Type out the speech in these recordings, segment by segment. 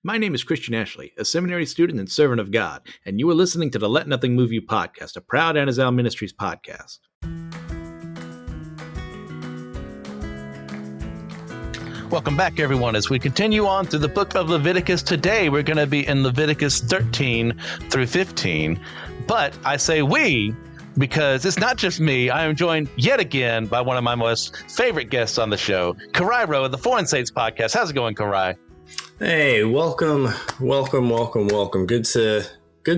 My name is Christian Ashley, a seminary student and servant of God, and you are listening to the Let Nothing Move You podcast, a proud Anazal Ministries podcast. Welcome back, everyone. As we continue on through the book of Leviticus, today we're going to be in Leviticus 13 through 15. But I say we because it's not just me. I am joined yet again by one of my most favorite guests on the show, Karai Rowe of the Foreign Saints podcast. How's it going, Karai? Hey, welcome. Good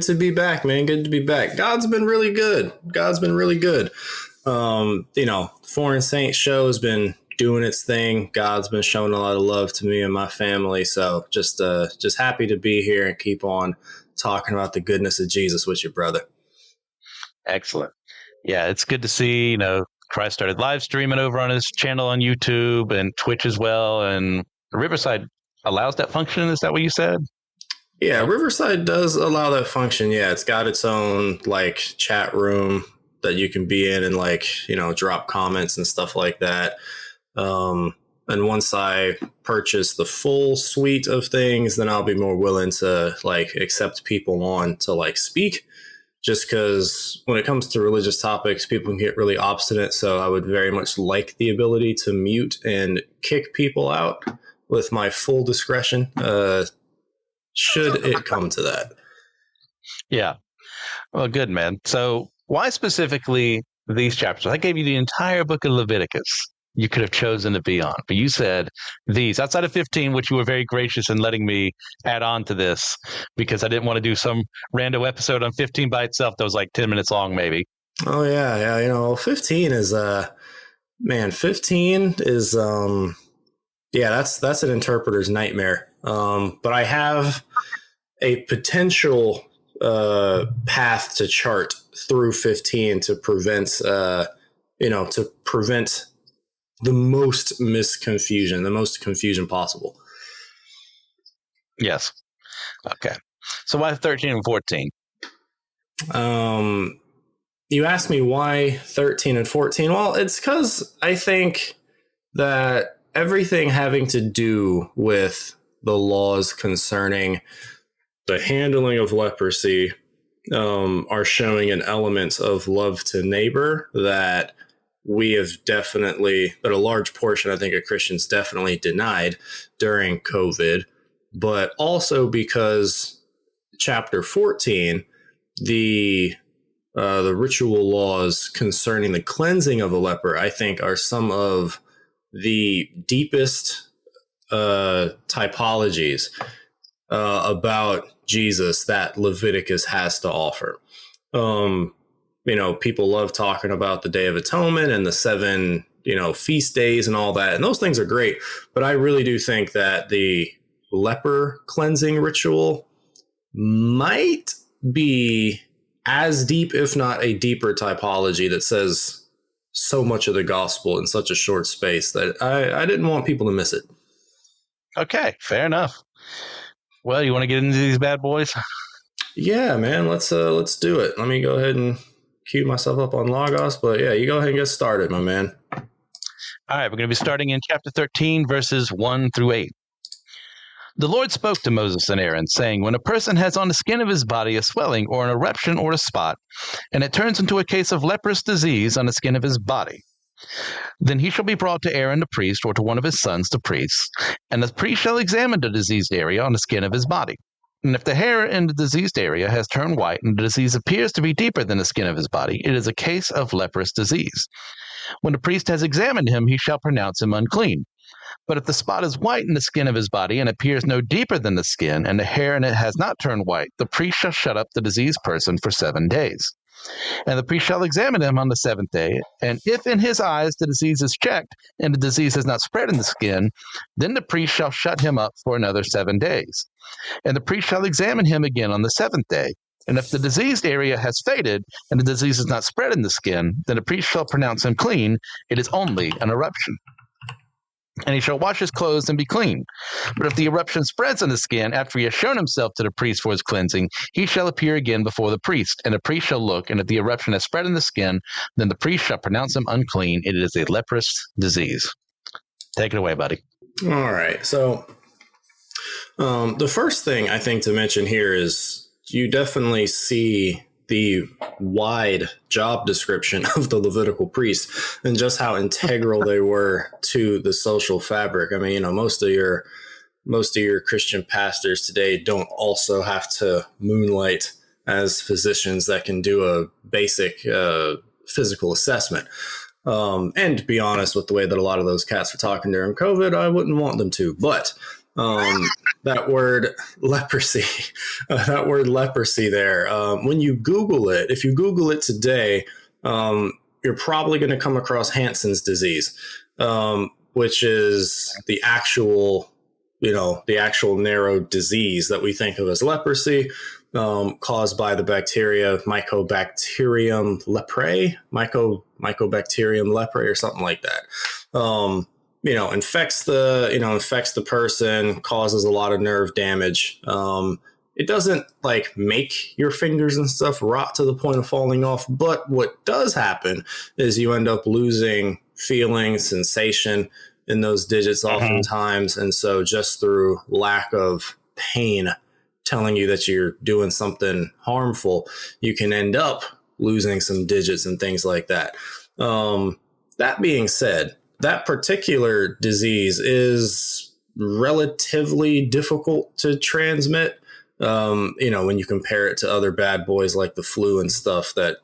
to be back, man. Good to be back. God's been really good. Foreign Saints show has been doing its thing. God's been showing a lot of love to me and my family. So just happy to be here and keep on talking about the goodness of Jesus with you, brother. Excellent. Yeah, it's good to see, Christ started live streaming over on his channel on YouTube and Twitch as well. And Riverside allows that function. Is that what you said? Yeah, Riverside does allow that function. Yeah, it's got its own chat room that you can be in and drop comments and stuff like that. And once I purchase the full suite of things, then I'll be more willing to accept people on to speak. Just because when it comes to religious topics, people can get really obstinate. So I would very much like the ability to mute and kick people out with my full discretion, should it come to that. Yeah. Well, good, man. So why specifically these chapters? I gave you the entire book of Leviticus. You could have chosen to be on, but you said these outside of 15, which you were very gracious in letting me add on to this because I didn't want to do some rando episode on 15 by itself that was 10 minutes long, maybe. Oh yeah. 15 is, 15 is, that's an interpreter's nightmare. But I have a potential, path to chart through 15 to prevent the most the most confusion possible. Yes. Okay. So why 13 and 14? You asked me why 13 and 14. Well, it's because I think that everything having to do with the laws concerning the handling of leprosy are showing an element of love to neighbor that we have that a large portion, I think, of Christians definitely denied during COVID, but also because chapter 14, the ritual laws concerning the cleansing of a leper, I think, are some of the deepest typologies about Jesus that Leviticus has to offer. People love talking about the Day of Atonement and the 7, feast days and all that. And those things are great. But I really do think that the leper cleansing ritual might be as deep, if not a deeper typology that says so much of the gospel in such a short space that I didn't want people to miss it. Okay, fair enough. Well, you want to get into these bad boys? Yeah, man, let's do it. Let me go ahead and queue myself up on Logos, but yeah, you go ahead and get started, my man. All right, we're going to be starting in chapter 13, verses 1 through 8. The Lord spoke to Moses and Aaron, saying, when a person has on the skin of his body a swelling or an eruption or a spot, and it turns into a case of leprous disease on the skin of his body, then he shall be brought to Aaron the priest or to one of his sons the priests, and the priest shall examine the diseased area on the skin of his body. And if the hair in the diseased area has turned white and the disease appears to be deeper than the skin of his body, it is a case of leprous disease. When the priest has examined him, he shall pronounce him unclean. But if the spot is white in the skin of his body and appears no deeper than the skin, and the hair in it has not turned white, the priest shall shut up the diseased person for 7 days. And the priest shall examine him on the 7th day, and if in his eyes the disease is checked, and the disease has not spread in the skin, then the priest shall shut him up for another 7 days. And the priest shall examine him again on the 7th day. And if the diseased area has faded, and the disease is not spread in the skin, then the priest shall pronounce him clean. It is only an eruption. And he shall wash his clothes and be clean. But if the eruption spreads on the skin after he has shown himself to the priest for his cleansing, he shall appear again before the priest, and the priest shall look, and if the eruption has spread in the skin, then the priest shall pronounce him unclean. It is a leprous disease. Take it away, buddy. All right. So The first thing I think to mention here is you definitely see the wide job description of the Levitical priests and just how integral they were to the social fabric. I mean, most of your Christian pastors today don't also have to moonlight as physicians that can do a basic physical assessment. And to be honest, with the way that a lot of those cats were talking during COVID, I wouldn't want them to. But that word leprosy, there, when you Google it, if you Google it today, you're probably going to come across Hansen's disease, which is the actual narrow disease that we think of as leprosy, caused by the bacteria Mycobacterium leprae, Mycobacterium leprae, or something like that. Infects the person, causes a lot of nerve damage. It doesn't like make your fingers and stuff rot to the point of falling off, but what does happen is you end up losing feeling, sensation in those digits oftentimes. And so just through lack of pain telling you that you're doing something harmful, you can end up losing some digits and things like that. That being said, that particular disease is relatively difficult to transmit. When you compare it to other bad boys like the flu and stuff that,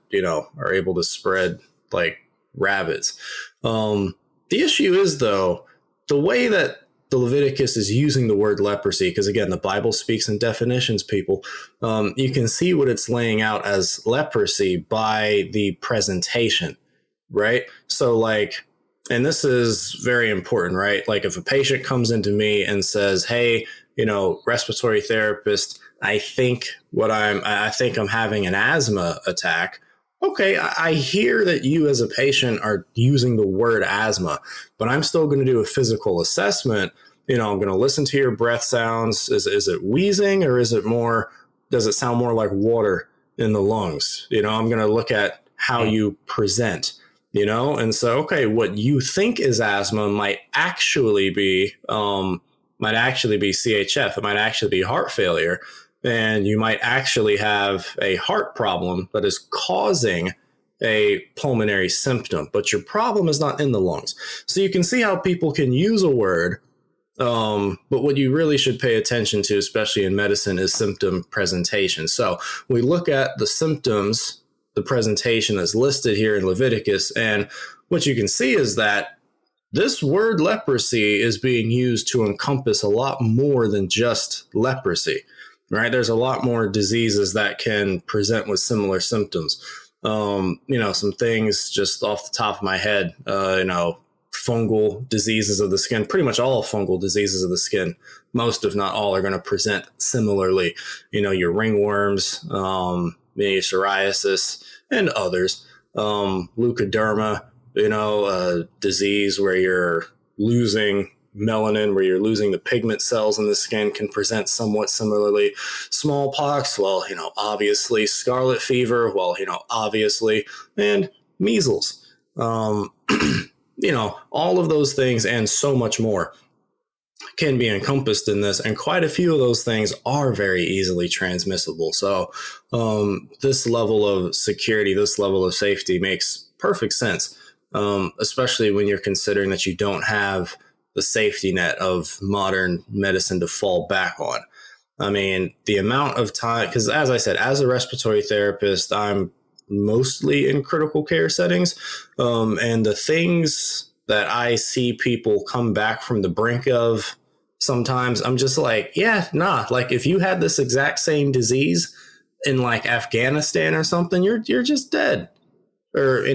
are able to spread like rabbits. The issue is, though, the way that the Leviticus is using the word leprosy, because again, the Bible speaks in definitions, people. You can see what it's laying out as leprosy by the presentation, right? So like, and this is very important, right? Like if a patient comes into me and says, hey, respiratory therapist, I think I'm having an asthma attack. Okay, I hear that you as a patient are using the word asthma, but I'm still going to do a physical assessment. I'm going to listen to your breath sounds. Is it wheezing, or does it sound more like water in the lungs? I'm going to look at how you present, and so, okay, what you think is asthma might actually be CHF. It might actually be heart failure. And you might actually have a heart problem that is causing a pulmonary symptom, but your problem is not in the lungs. So you can see how people can use a word, but what you really should pay attention to, especially in medicine, is symptom presentation. So we look at the symptoms, the presentation that's listed here in Leviticus, and what you can see is that this word leprosy is being used to encompass a lot more than just leprosy. Right, there's a lot more diseases that can present with similar symptoms. Some things just off the top of my head. Fungal diseases of the skin. Pretty much all fungal diseases of the skin, most if not all, are going to present similarly. Your ringworms, maybe psoriasis, and others. Leukoderma. A disease where you're losing melanin, where you're losing the pigment cells in the skin, can present somewhat similarly. Smallpox, obviously. Scarlet fever, obviously. And measles. All of those things and so much more can be encompassed in this, and quite a few of those things are very easily transmissible. So this level of security, this level of safety makes perfect sense, especially when you're considering that you don't have the safety net of modern medicine to fall back on. I mean, the amount of time, because as I said, as a respiratory therapist, I'm mostly in critical care settings. And the things that I see people come back from the brink of, sometimes I'm just like, like if you had this exact same disease in like Afghanistan or something, you're just dead. Or,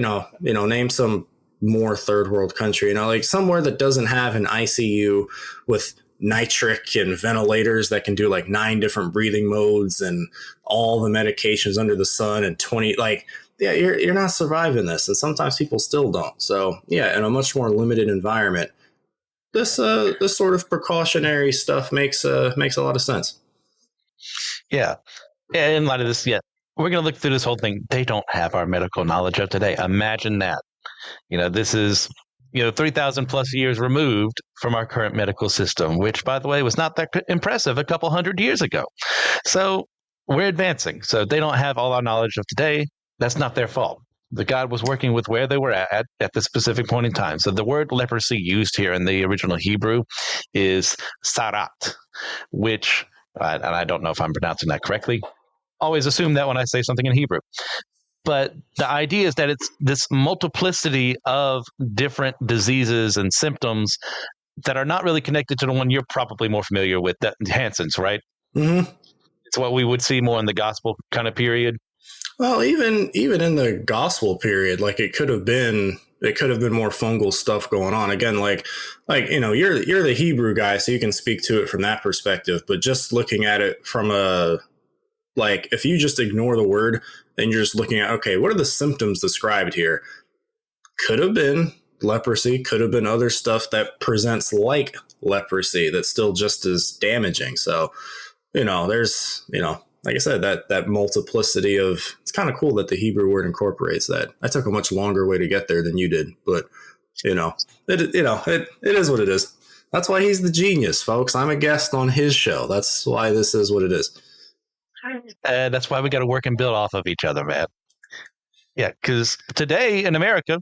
name some more third world country, like somewhere that doesn't have an ICU with nitric and ventilators that can do like 9 different breathing modes and all the medications under the sun and 20, you're not surviving this. And sometimes people still don't. So in a much more limited environment, this sort of precautionary stuff makes a lot of sense. Yeah. In light of this, we're going to look through this whole thing. They don't have our medical knowledge of today. Imagine that. This is 3,000 plus years removed from our current medical system, which, by the way, was not that impressive a couple hundred years ago. So we're advancing. So they don't have all our knowledge of today. That's not their fault. The God was working with where they were at the specific point in time. So the word leprosy used here in the original Hebrew is sarat, which, and I don't know if I'm pronouncing that correctly. Always assume that when I say something in Hebrew. But the idea is that it's this multiplicity of different diseases and symptoms that are not really connected to the one you're probably more familiar with, that Hansen's, right? Mm-hmm. It's what we would see more in the gospel kind of period. Well, even in the gospel period, like it could have been more fungal stuff going on. Again, like you're the Hebrew guy, so you can speak to it from that perspective. But just looking at it from if you just ignore the word and you're just looking at, okay, what are the symptoms described here? Could have been leprosy, could have been other stuff that presents like leprosy that's still just as damaging. So, there's, like I said, that multiplicity of, it's kind of cool that the Hebrew word incorporates that. I took a much longer way to get there than you did, but it is what it is. That's why he's the genius, folks. I'm a guest on his show. That's why this is what it is. That's why we got to work and build off of each other, man. Yeah, because today in America,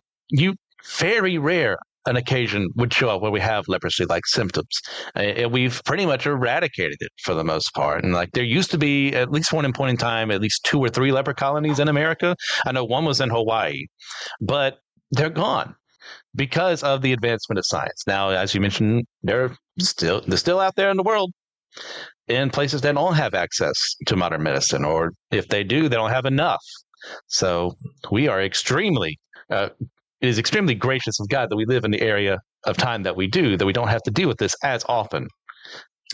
very rare an occasion would show up where we have leprosy-like symptoms. We've pretty much eradicated it for the most part. And there used to be, at least one point in time, at least 2 or 3 leper colonies in America. I know one was in Hawaii, but they're gone because of the advancement of science. Now, as you mentioned, they're still out there in the world, in places that don't have access to modern medicine, or if they do, they don't have enough. So we are extremely, it is extremely gracious of God that we live in the area of time that we do, that we don't have to deal with this as often.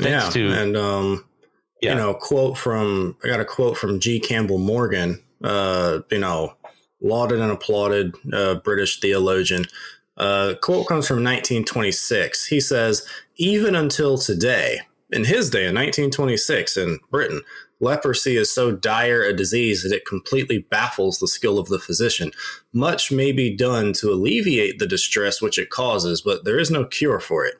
I got a quote from G. Campbell Morgan, lauded and applauded British theologian. Quote comes from 1926. He says, even until today, in his day, in 1926 in Britain, leprosy is so dire a disease that it completely baffles the skill of the physician. Much may be done to alleviate the distress which it causes, but there is no cure for it.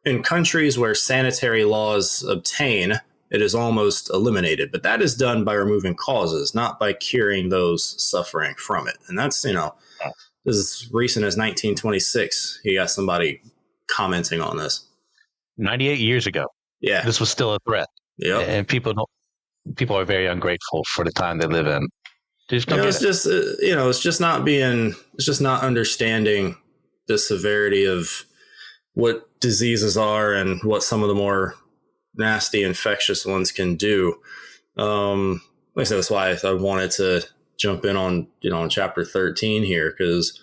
In countries where sanitary laws obtain, it is almost eliminated, but that is done by removing causes, not by curing those suffering from it. And that's, as recent as 1926, he got somebody commenting on this. 98 years ago. Yeah. This was still a threat. Yeah. And people are very ungrateful for the time they live in. It's just not understanding the severity of what diseases are and what some of the more nasty infectious ones can do. Like I said, that's why I wanted to jump in on chapter 13 here, because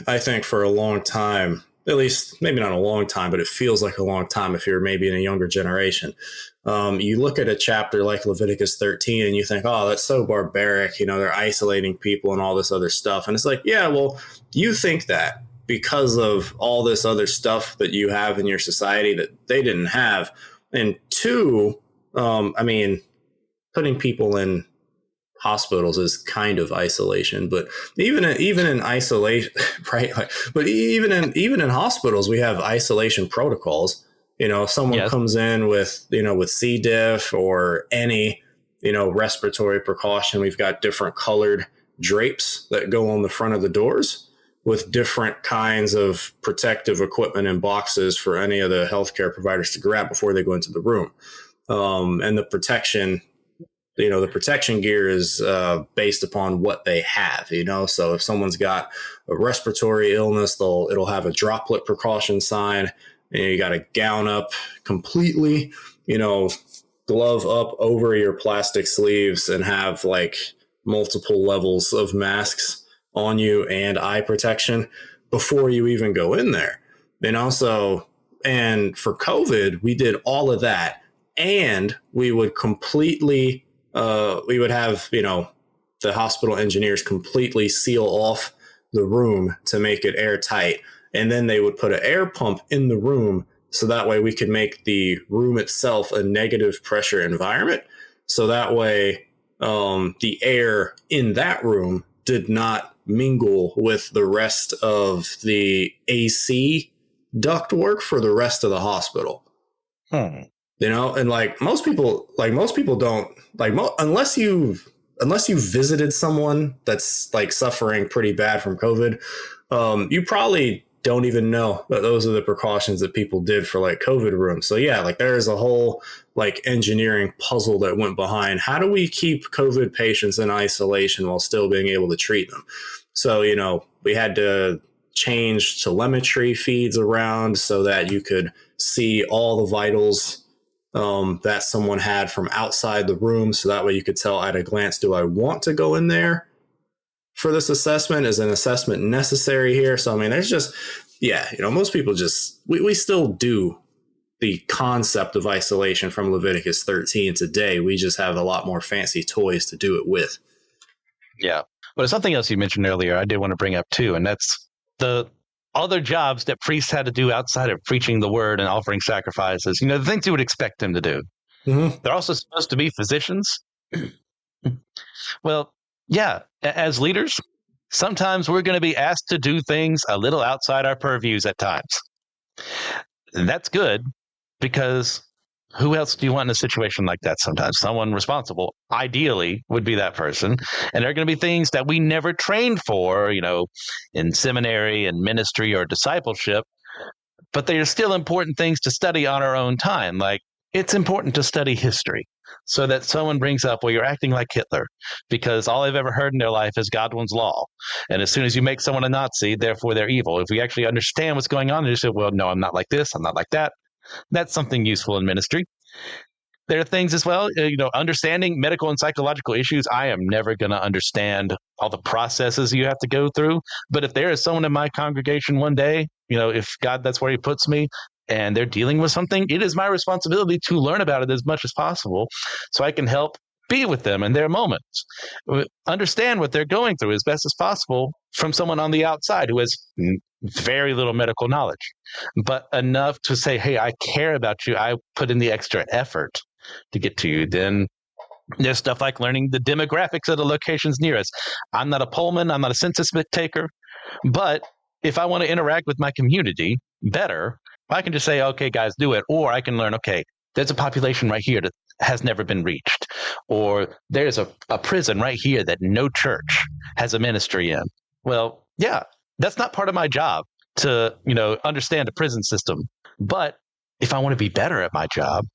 I think for a long time, at least maybe not a long time, but it feels like a long time if you're maybe in a younger generation. You look at a chapter like Leviticus 13 and you think, oh, that's so barbaric. They're isolating people and all this other stuff. And it's like, yeah, well, you think that because of all this other stuff that you have in your society that they didn't have. And 2, putting people in hospitals is kind of isolation, but even in isolation, right? But even in hospitals, we have isolation protocols. If someone comes in with C. diff or any, respiratory precaution, we've got different colored drapes that go on the front of the doors with different kinds of protective equipment and boxes for any of the healthcare providers to grab before they go into the room. And the protection gear is based upon what they have, so if someone's got a respiratory illness, it'll have a droplet precaution sign, and you got to gown up completely, glove up over your plastic sleeves and have multiple levels of masks on you and eye protection before you even go in there. And for COVID, we did all of that, and we would completely we would have, the hospital engineers completely seal off the room to make it airtight. And then they would put an air pump in the room so that way we could make the room itself a negative pressure environment. So that way the air in that room did not mingle with the rest of the AC ductwork for the rest of the hospital. You know, and most people don't unless you visited someone that's like suffering pretty bad from COVID, you probably don't even know that those are the precautions that people did for like COVID rooms. So yeah, like there is a whole like engineering puzzle that went behind how do we keep COVID patients in isolation while still being able to treat them. So, you know, we had to change telemetry feeds around so that you could see all the vitals that someone had from outside the room. So that way you could tell at a glance, do I want to go in there for this assessment? Is an assessment necessary here? So, I mean, there's just, yeah, you know, most people just, we still do the concept of isolation from Leviticus 13 today. We just have a lot more fancy toys to do it with. Yeah. But something else you mentioned earlier, I did want to bring up too, and that's the other jobs that priests had to do outside of preaching the word and offering sacrifices. You know, the things you would expect them to do. Mm-hmm. They're also supposed to be physicians. Well, yeah, as leaders, sometimes we're going to be asked to do things a little outside our purviews at times. And that's good because who else do you want in a situation like that sometimes? Someone responsible, ideally, would be that person. And there are going to be things that we never trained for, you know, in seminary and ministry or discipleship, but they are still important things to study on our own time. Like, it's important to study history so that someone brings up, well, you're acting like Hitler because all they've ever heard in their life is Godwin's law. And as soon as you make someone a Nazi, therefore they're evil. If we actually understand what's going on, they say, well, no, I'm not like this. I'm not like that. That's something useful in ministry. There are things as well, you know, understanding medical and psychological issues. I am never going to understand all the processes you have to go through. But if there is someone in my congregation one day, you know, if God, that's where he puts me, and they're dealing with something, it is my responsibility to learn about it as much as possible so I can help be with them in their moments. Understand what they're going through as best as possible from someone on the outside who has very little medical knowledge, but enough to say, hey, I care about you. I put in the extra effort to get to you. Then there's stuff like learning the demographics of the locations near us. I'm not a pollman. I'm not a census taker. But if I want to interact with my community better, I can just say, okay, guys, do it. Or I can learn, okay, there's a population right here that has never been reached. Or there's a prison right here that no church has a ministry in. Well, yeah, that's not part of my job to, you know, understand a prison system. But if I want to be better at my job,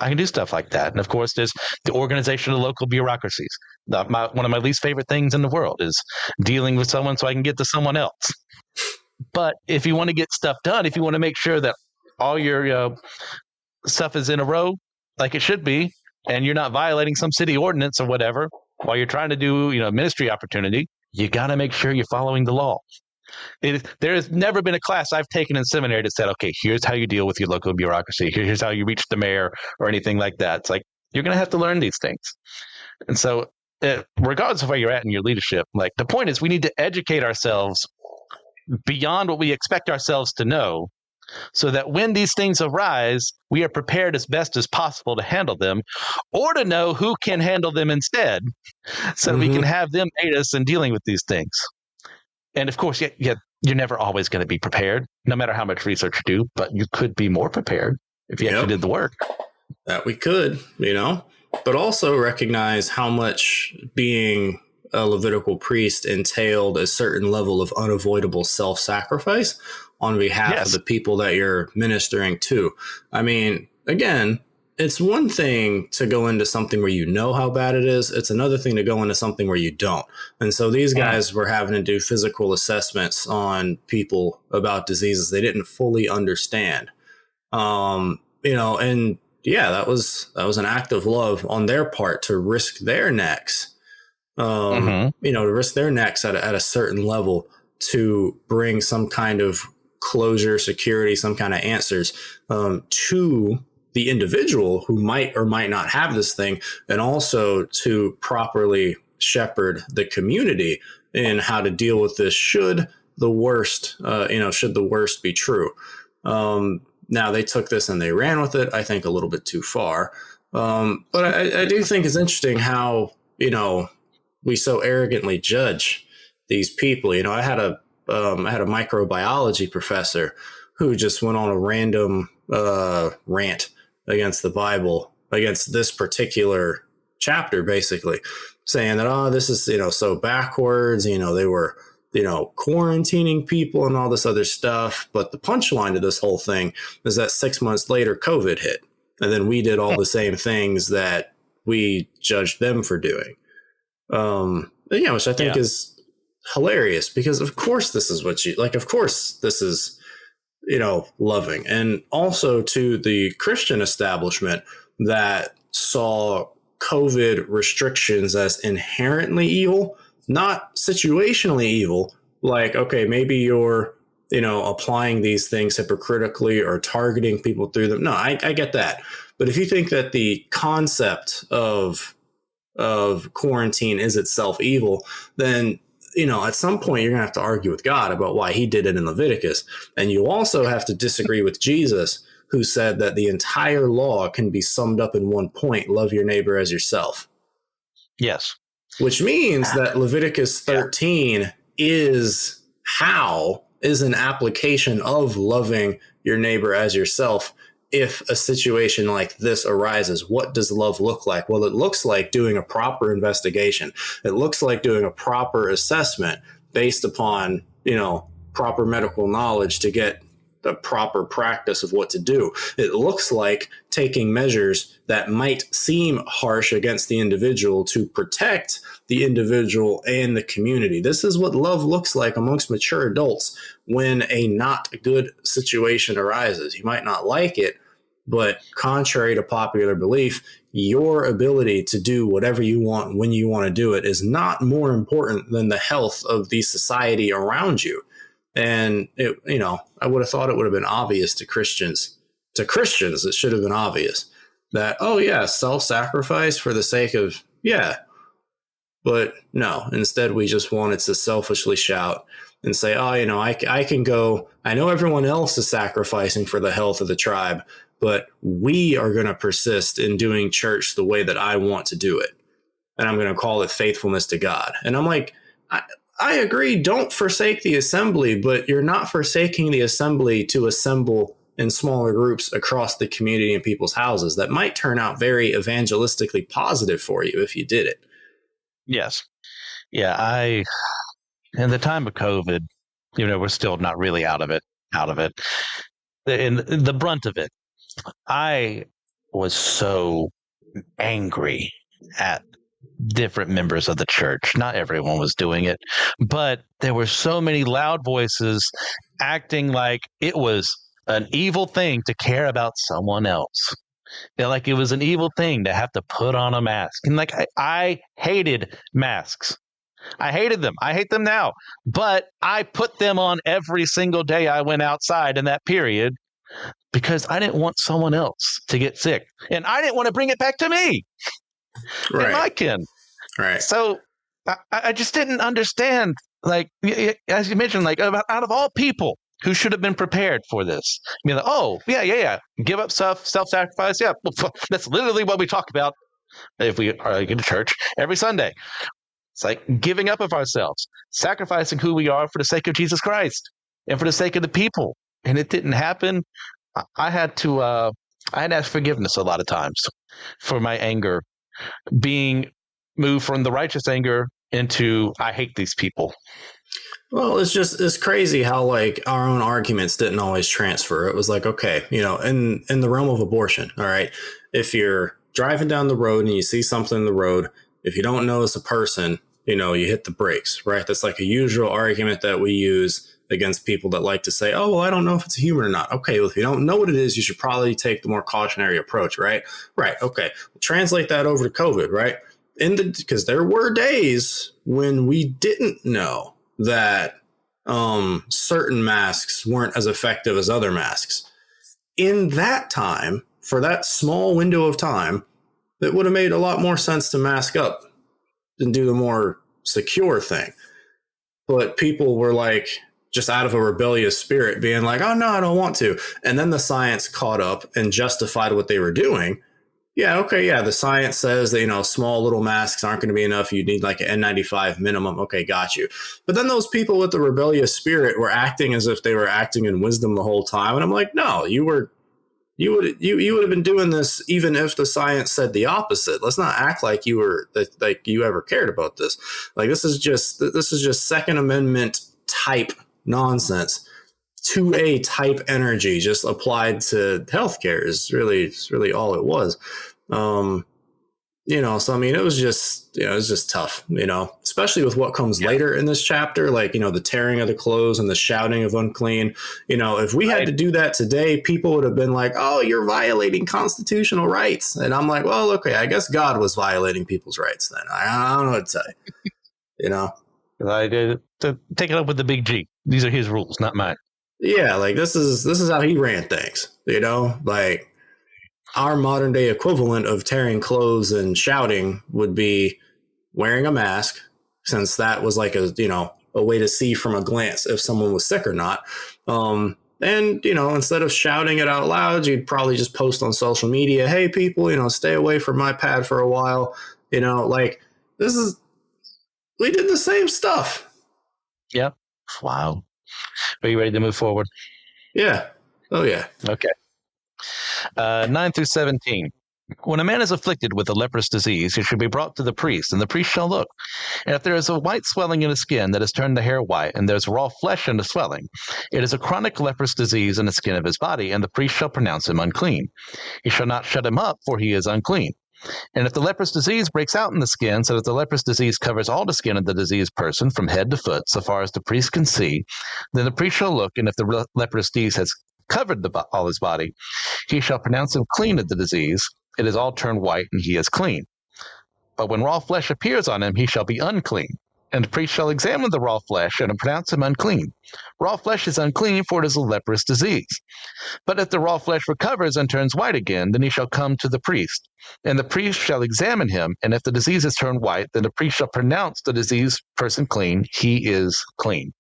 I can do stuff like that. And of course, there's the organization of local bureaucracies. One of my least favorite things in the world is dealing with someone so I can get to someone else. But if you want to get stuff done, if you want to make sure that all your stuff is in a row like it should be, and you're not violating some city ordinance or whatever while you're trying to do, you know, ministry opportunity, you got to make sure you're following the law. There has never been a class I've taken in seminary that said, okay, here's how you deal with your local bureaucracy. Here's how you reach the mayor or anything like that. It's like, you're going to have to learn these things. And so regardless of where you're at in your leadership, like the point is we need to educate ourselves beyond what we expect ourselves to know so that when these things arise, we are prepared as best as possible to handle them or to know who can handle them instead so we can have them aid us in dealing with these things. And of course, you're never always going to be prepared, no matter how much research you do, but you could be more prepared if you actually did the work. That we could, you know, but also recognize how much being a Levitical priest entailed a certain level of unavoidable self-sacrifice on behalf of the people that you're ministering to. I mean, again, it's one thing to go into something where you know how bad it is. It's another thing to go into something where you don't. And so these guys were having to do physical assessments on people about diseases they didn't fully understand. You know, and yeah, that was an act of love on their part to risk their necks. You know, to risk their necks at a certain level to bring some kind of closure, security, some kind of answers to the individual who might or might not have this thing, and also to properly shepherd the community in how to deal with this should the worst be true. Now they took this and they ran with it, I think a little bit too far. But I do think it's interesting how, you know, we so arrogantly judge these people. I had a microbiology professor who just went on a random rant against the Bible, against this particular chapter, basically saying that, oh, this is, so backwards, they were, quarantining people and all this other stuff. But the punchline to this whole thing is that 6 months later, COVID hit. And then we did all the same things that we judged them for doing. Which I think is hilarious, because of course this is what of course this is, loving. And also to the Christian establishment that saw COVID restrictions as inherently evil, not situationally evil. Like, okay, maybe you're, applying these things hypocritically or targeting people through them. No, I get that. But if you think that the concept of quarantine is itself evil, then, at some point you're going to have to argue with God about why he did it in Leviticus. And you also have to disagree with Jesus, who said that the entire law can be summed up in one point: love your neighbor as yourself. Yes. Which means that Leviticus 13 is an application of loving your neighbor as yourself. If a situation like this arises, what does love look like? Well, it looks like doing a proper investigation. It looks like doing a proper assessment based upon, proper medical knowledge to get the proper practice of what to do. It looks like taking measures that might seem harsh against the individual to protect the individual and the community. This is what love looks like amongst mature adults when a not good situation arises. You might not like it, but contrary to popular belief, your ability to do whatever you want when you want to do it is not more important than the health of the society around you. And I would have thought it would have been obvious to Christians. To Christians, it should have been obvious that, oh yeah, self-sacrifice for the sake of, yeah. But no, instead we just wanted to selfishly shout and say, oh, I can go, I know everyone else is sacrificing for the health of the tribe, but we are going to persist in doing church the way that I want to do it. And I'm going to call it faithfulness to God. And I'm like, I agree, don't forsake the assembly, but you're not forsaking the assembly to assemble in smaller groups across the community and people's houses. That might turn out very evangelistically positive for you if you did it. Yes. Yeah, in the time of COVID, we're still not really out of it. In the brunt of it, I was so angry at different members of the church. Not everyone was doing it, but there were so many loud voices acting like it was an evil thing to care about someone else. Like it was an evil thing to have to put on a mask. And like I hated masks. I hated them. I hate them now. But I put them on every single day I went outside in that period because I didn't want someone else to get sick. And I didn't want to bring it back to me. Right. And my kin. Right. So I just didn't understand, like, as you mentioned, like out of all people who should have been prepared for this. I mean, like, oh, yeah. Give up self-sacrifice. Yeah, well, that's literally what we talk about if we are in church every Sunday. It's like giving up of ourselves, sacrificing who we are for the sake of Jesus Christ and for the sake of the people. And it didn't happen. I had to ask forgiveness a lot of times for my anger being moved from the righteous anger into I hate these people. Well, it's crazy how like our own arguments didn't always transfer. It was like, okay, in the realm of abortion, all right, if you're driving down the road and you see something in the road, if you don't notice a person, you hit the brakes, right? That's like a usual argument that we use against people that like to say, oh, well, I don't know if it's a human or not. Okay, well, if you don't know what it is, you should probably take the more cautionary approach, right? Right, okay. Well, translate that over to COVID, right? Because there were days when we didn't know that certain masks weren't as effective as other masks. In that time, for that small window of time, it would have made a lot more sense to mask up and do the more secure thing. But people were like, just out of a rebellious spirit, being like, oh, no, I don't want to. And then the science caught up and justified what they were doing. Yeah, okay, yeah. The science says that, small little masks aren't going to be enough. You need like an N95 minimum. Okay, got you. But then those people with the rebellious spirit were acting as if they were acting in wisdom the whole time. And I'm like, no, you would have been doing this even if the science said the opposite. Let's not act like you ever cared about this. Like this is just Second Amendment type nonsense. 2A type energy just applied to healthcare is really all it was. So I mean, it was just tough, especially with what comes later in this chapter, like, the tearing of the clothes and the shouting of unclean. If we had to do that today, people would have been like, oh, you're violating constitutional rights. And I'm like, well, okay, I guess God was violating people's rights then. I don't know what to say, I did to take it up with the big G. These are his rules, not mine. Yeah, like this is how he ran things, like our modern day equivalent of tearing clothes and shouting would be wearing a mask, since that was like a way to see from a glance if someone was sick or not. And instead of shouting it out loud, you'd probably just post on social media, hey people, stay away from my pad for a while. Like we did the same stuff. Yep. Wow. Are you ready to move forward? Yeah. Oh, yeah. Okay. 9 through 17. When a man is afflicted with a leprous disease, he should be brought to the priest, and the priest shall look. And if there is a white swelling in the skin that has turned the hair white, and there is raw flesh in the swelling, it is a chronic leprous disease in the skin of his body, and the priest shall pronounce him unclean. He shall not shut him up, for he is unclean. And if the leprous disease breaks out in the skin, so that the leprous disease covers all the skin of the diseased person from head to foot, so far as the priest can see, then the priest shall look, and if the leprous disease has covered all his body, he shall pronounce him clean of the disease. It is all turned white, and he is clean. But when raw flesh appears on him, he shall be unclean. And the priest shall examine the raw flesh and pronounce him unclean. Raw flesh is unclean, for it is a leprous disease. But if the raw flesh recovers and turns white again, then he shall come to the priest. And the priest shall examine him, and if the disease has turned white, then the priest shall pronounce the diseased person clean. He is clean.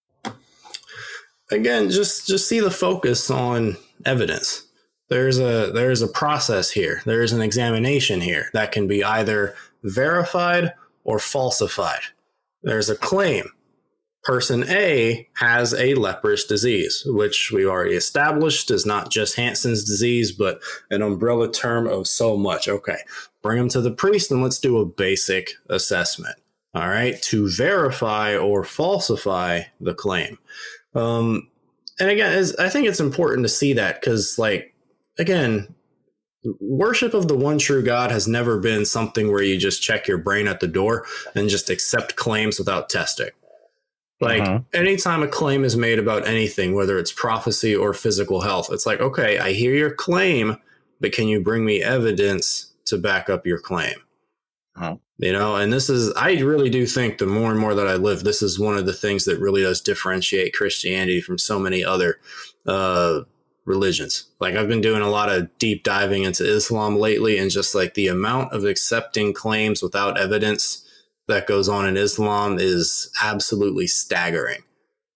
Again, just see the focus on evidence. There's a process here. There's an examination here that can be either verified or falsified. There's a claim. Person A has a leprous disease, which we already established is not just Hansen's disease, but an umbrella term of so much. Okay, bring him to the priest and let's do a basic assessment. All right, to verify or falsify the claim. And again, I think it's important to see that because, again, worship of the one true God has never been something where you just check your brain at the door and just accept claims without testing. Anytime a claim is made about anything, whether it's prophecy or physical health, it's like, okay, I hear your claim, but can you bring me evidence to back up your claim? And I really do think the more and more that I live, this is one of the things that really does differentiate Christianity from so many other religions. I've been doing a lot of deep diving into Islam lately, and just the amount of accepting claims without evidence that goes on in Islam is absolutely staggering.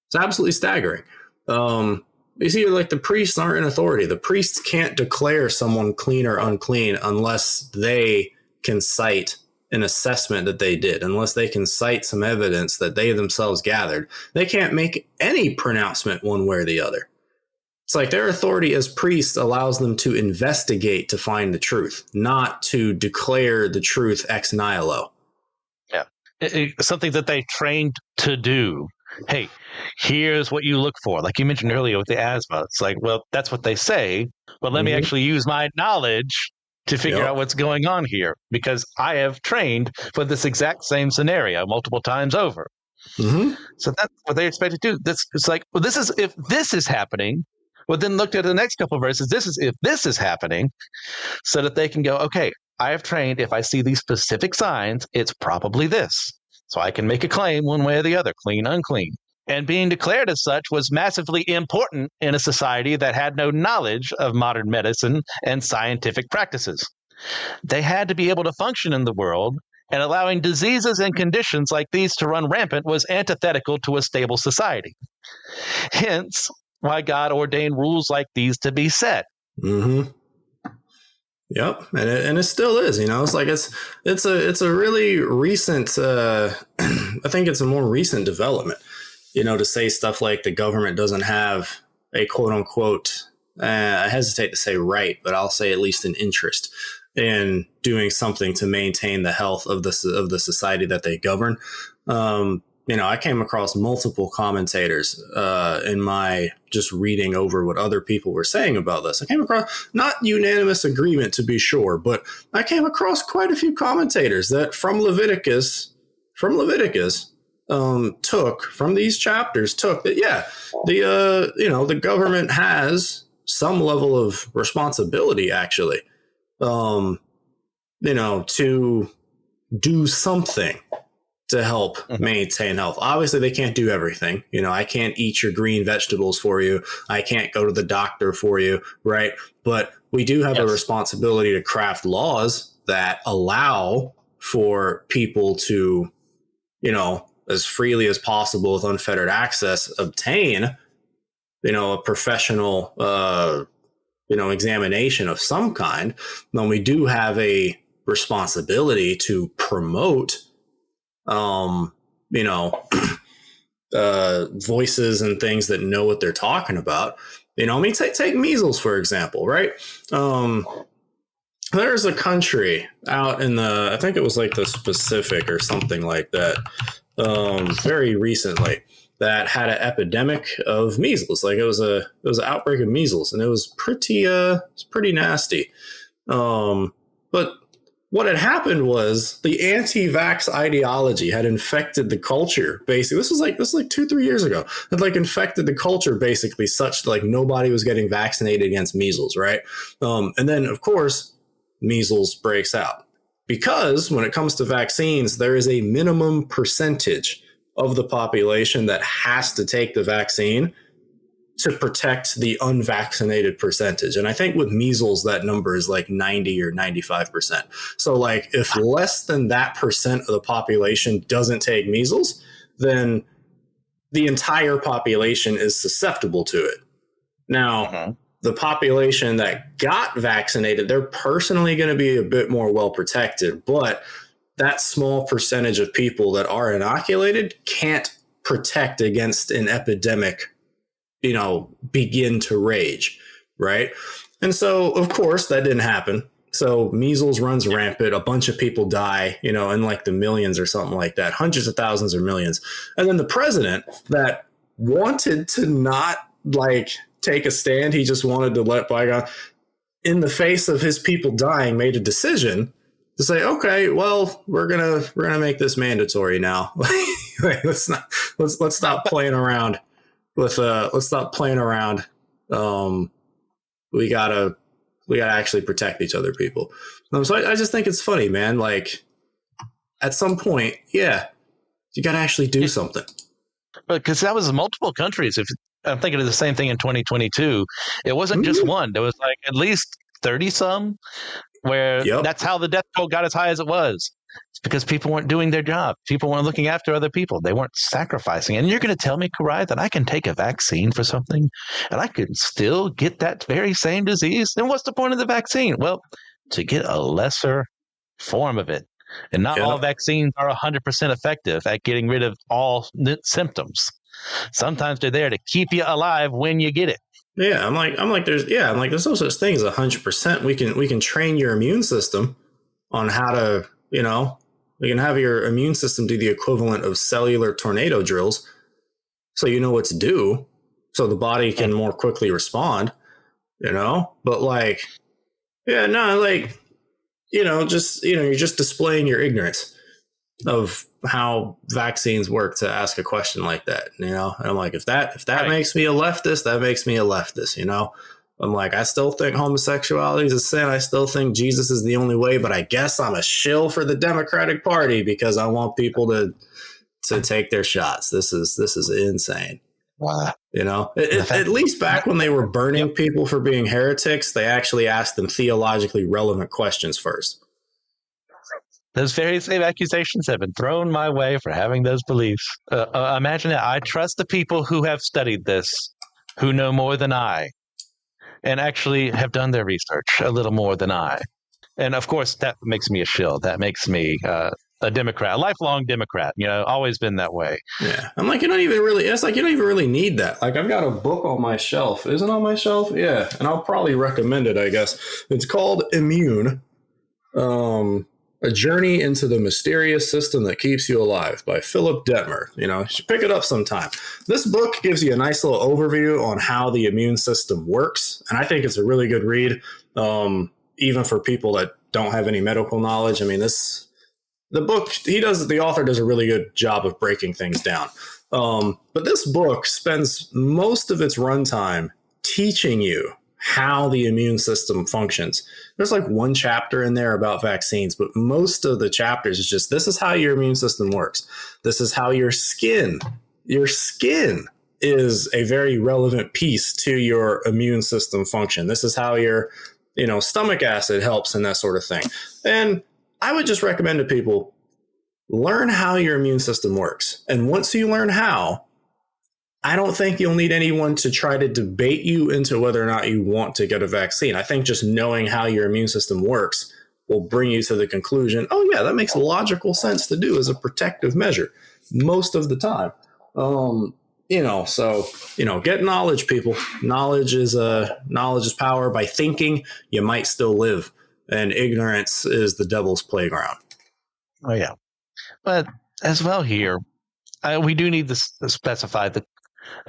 It's absolutely staggering. You see, the priests aren't an authority. The priests can't declare someone clean or unclean unless they can cite an assessment that they did, unless they can cite some evidence that they themselves gathered. They can't make any pronouncement one way or the other. It's their authority as priests allows them to investigate to find the truth, not to declare the truth ex nihilo. Yeah. Something that they trained to do. Hey, here's what you look for. Like you mentioned earlier with the asthma. It's well, that's what they say, but let me actually use my knowledge to figure out what's going on here, because I have trained for this exact same scenario multiple times over. So that's what they expect to do. It's well, this is if this is happening. Well, then look at the next couple of verses. This is if this is happening, so that they can go, okay, I have trained. If I see these specific signs, it's probably this. So I can make a claim one way or the other, clean, unclean. And being declared as such was massively important in a society that had no knowledge of modern medicine and scientific practices. They had to be able to function in the world, and allowing diseases and conditions like these to run rampant was antithetical to a stable society. Hence, why God ordained rules like these to be set. Yep, and it still is. It's like it's a really recent. I think it's a more recent development. To say stuff like the government doesn't have a quote unquote. I hesitate to say right, but I'll say at least an interest in doing something to maintain the health of the society that they govern. I came across multiple commentators in my just reading over what other people were saying about this. I came across not unanimous agreement to be sure, but I came across quite a few commentators that from Leviticus, took from these chapters took that the government has some level of responsibility actually, to do something to help maintain health. Obviously, they can't do everything. I can't eat your green vegetables for you. I can't go to the doctor for you, right? But we do have a responsibility to craft laws that allow for people to, as freely as possible with unfettered access, obtain, a professional, examination of some kind. Then we do have a responsibility to promote voices and things that know what they're talking about. Take measles, for example, right? There's a country out in I think it was like the Pacific or something like that, very recently, that had an epidemic of measles. Like it was an outbreak of measles, and it was pretty nasty. But what had happened was the anti-vax ideology had infected the culture. Basically, this was like 2-3 years ago. It infected the culture basically, such like nobody was getting vaccinated against measles, right? And then of course, measles breaks out because when it comes to vaccines, there is a minimum percentage of the population that has to take the vaccine to protect the unvaccinated percentage. And I think with measles, that number is like 90 or 95%. So like if less than that percent of the population doesn't take measles, then the entire population is susceptible to it. Now, the population that got vaccinated, they're personally going to be a bit more well protected, but that small percentage of people that are inoculated can't protect against an epidemic begin to rage, right? And so, of course, that didn't happen. So measles runs rampant. A bunch of people die, in like the millions or something like that, hundreds of thousands or millions. And then the president that wanted to not take a stand, he just wanted to let bygone, in the face of his people dying, made a decision to say, okay, well, we're gonna make this mandatory now. Let's stop playing around. Let's stop playing around. We gotta actually protect each other, people. So I just think it's funny, man. Like at some point, you gotta actually do something. Because that was multiple countries. If I'm thinking of the same thing in 2022, it wasn't just one. There was like at least 30 some where that's how the death toll got as high as it was. It's because people weren't doing their job. People weren't looking after other people. They weren't sacrificing. And you're going to tell me, Karai, that I can take a vaccine for something and I can still get that very same disease? Then what's the point of the vaccine? Well, to get a lesser form of it. And not all vaccines are 100% effective at getting rid of all symptoms. Sometimes they're there to keep you alive when you get it. Yeah, I'm like, there's no such thing as 100%. We can train your immune system on how to, we can have your immune system do the equivalent of cellular tornado drills, so you know what to do, so the body can more quickly respond. But you're just displaying your ignorance of how vaccines work to ask a question like that, and I'm like, if that makes me a leftist, that makes me a leftist. I'm like, I still think homosexuality is a sin. I still think Jesus is the only way, but I guess I'm a shill for the Democratic Party because I want people to take their shots. This is insane. Wow. At least back when they were burning people for being heretics, they actually asked them theologically relevant questions first. Those very same accusations have been thrown my way for having those beliefs. Imagine that. I trust the people who have studied this, who know more than I, and actually have done their research a little more than I. And of course, that makes me a shill. That makes me a Democrat, a lifelong Democrat. Always been that way. Yeah, I'm like, you don't even really. It's like you don't even really need that. Like, I've got a book on my shelf. Isn't it on my shelf? Yeah, and I'll probably recommend it. I guess it's called Immune. A Journey into the Mysterious System That Keeps You Alive by Philip Detmer. You should pick it up sometime. This book gives you a nice little overview on how the immune system works, and I think it's a really good read, even for people that don't have any medical knowledge. I mean, the author does a really good job of breaking things down. But this book spends most of its runtime teaching you how the immune system functions. There's like one chapter in there about vaccines, but most of the chapters is just, this is how your immune system works. This is how your skin is a very relevant piece to your immune system function. This is how your, stomach acid helps and that sort of thing. And I would just recommend to people, learn how your immune system works. And once you learn how, I don't think you'll need anyone to try to debate you into whether or not you want to get a vaccine. I think just knowing how your immune system works will bring you to the conclusion, oh yeah, that makes logical sense to do as a protective measure most of the time. Get knowledge, people. Knowledge is power. By thinking, you might still live, and ignorance is the devil's playground. Oh yeah, but as well here, we do need to specify that